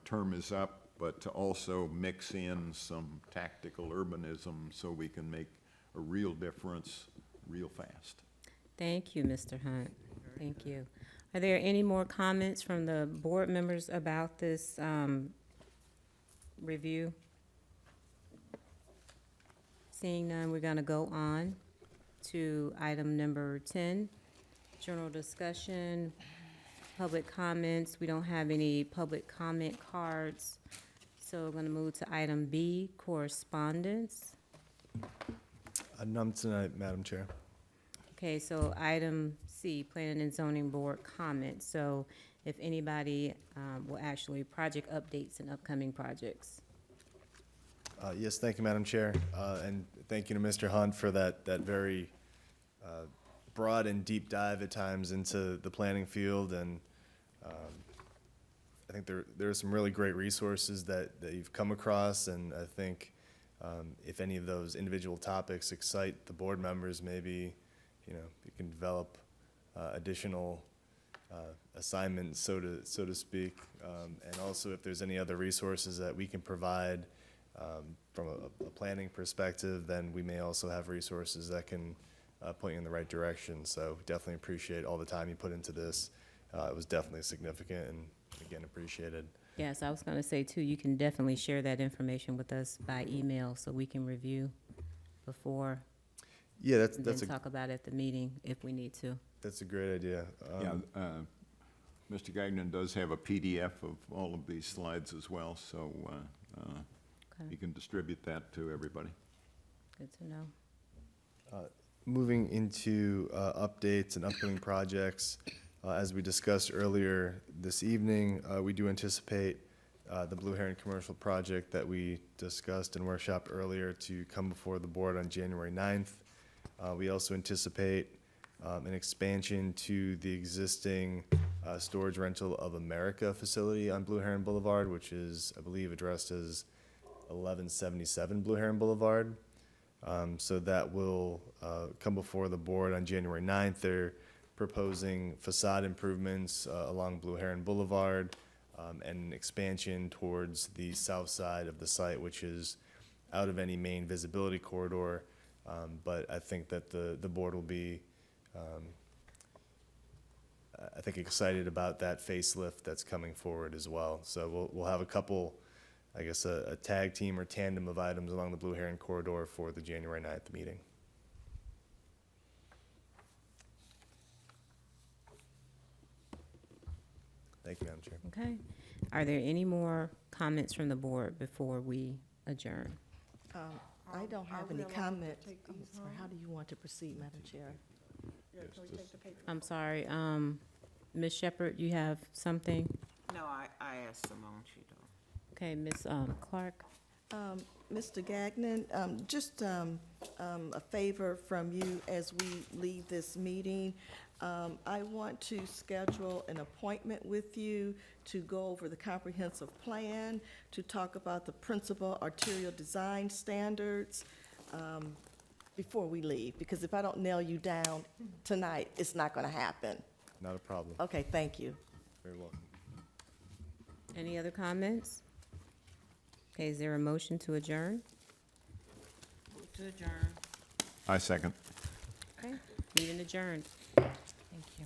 term is up, but to also mix in some tactical urbanism so we can make a real difference real fast. Thank you, Mr. Hunt. Thank you. Are there any more comments from the board members about this review? Seeing none, we're going to go on to item number 10, general discussion, public comments. We don't have any public comment cards, so we're going to move to item B, correspondence. None tonight, Madam Chair. Okay, so item C, planning and zoning board comments. So if anybody will actually project updates and upcoming projects. Yes, thank you, Madam Chair, and thank you to Mr. Hunt for that very broad and deep dive at times into the planning field, and I think there are some really great resources that you've come across, and I think if any of those individual topics excite the board members, maybe you can develop additional assignments, so to speak, and also if there's any other resources that we can provide from a planning perspective, then we may also have resources that can point you in the right direction. So definitely appreciate all the time you put into this. It was definitely significant, and again, appreciated. Yes, I was going to say too, you can definitely share that information with us by email so we can review before. Yeah, And then talk about it at the meeting if we need to. That's a great idea. Mr. Gagnon does have a PDF of all of these slides as well, so you can distribute that to everybody. Good to know. Moving into updates and upcoming projects, as we discussed earlier this evening, we do anticipate the Blue Heron commercial project that we discussed and workshopped earlier to come before the board on January 9th. We also anticipate an expansion to the existing Storage Rental of America facility on Blue Heron Boulevard, which is, I believe, addressed as 1177 Blue Heron Boulevard. So that will come before the board on January 9th. They're proposing facade improvements along Blue Heron Boulevard and an expansion towards the south side of the site, which is out of any main visibility corridor. But I think that the board will be, I think, excited about that facelift that's coming forward as well. So we'll have a couple, I guess, a tag team or tandem of items along the Blue Heron corridor for the January 9th meeting. Thank you, Madam Chair. Okay. Are there any more comments from the board before we adjourn? I don't have any comment. I'm sorry, how do you want to proceed, Madam Chair? I'm sorry, Ms. Shepherd, you have something? No, I asked Simone, she don't. Okay, Ms. Clark? Mr. Gagnon, just a favor from you as we leave this meeting. I want to schedule an appointment with you to go over the comprehensive plan, to talk about the principal arterial design standards before we leave, because if I don't nail you down tonight, it's not going to happen. Not a problem. Okay, thank you. Very welcome. Any other comments? Okay, is there a motion to adjourn? Move to adjourn. I second. Okay, meeting adjourned. Thank you.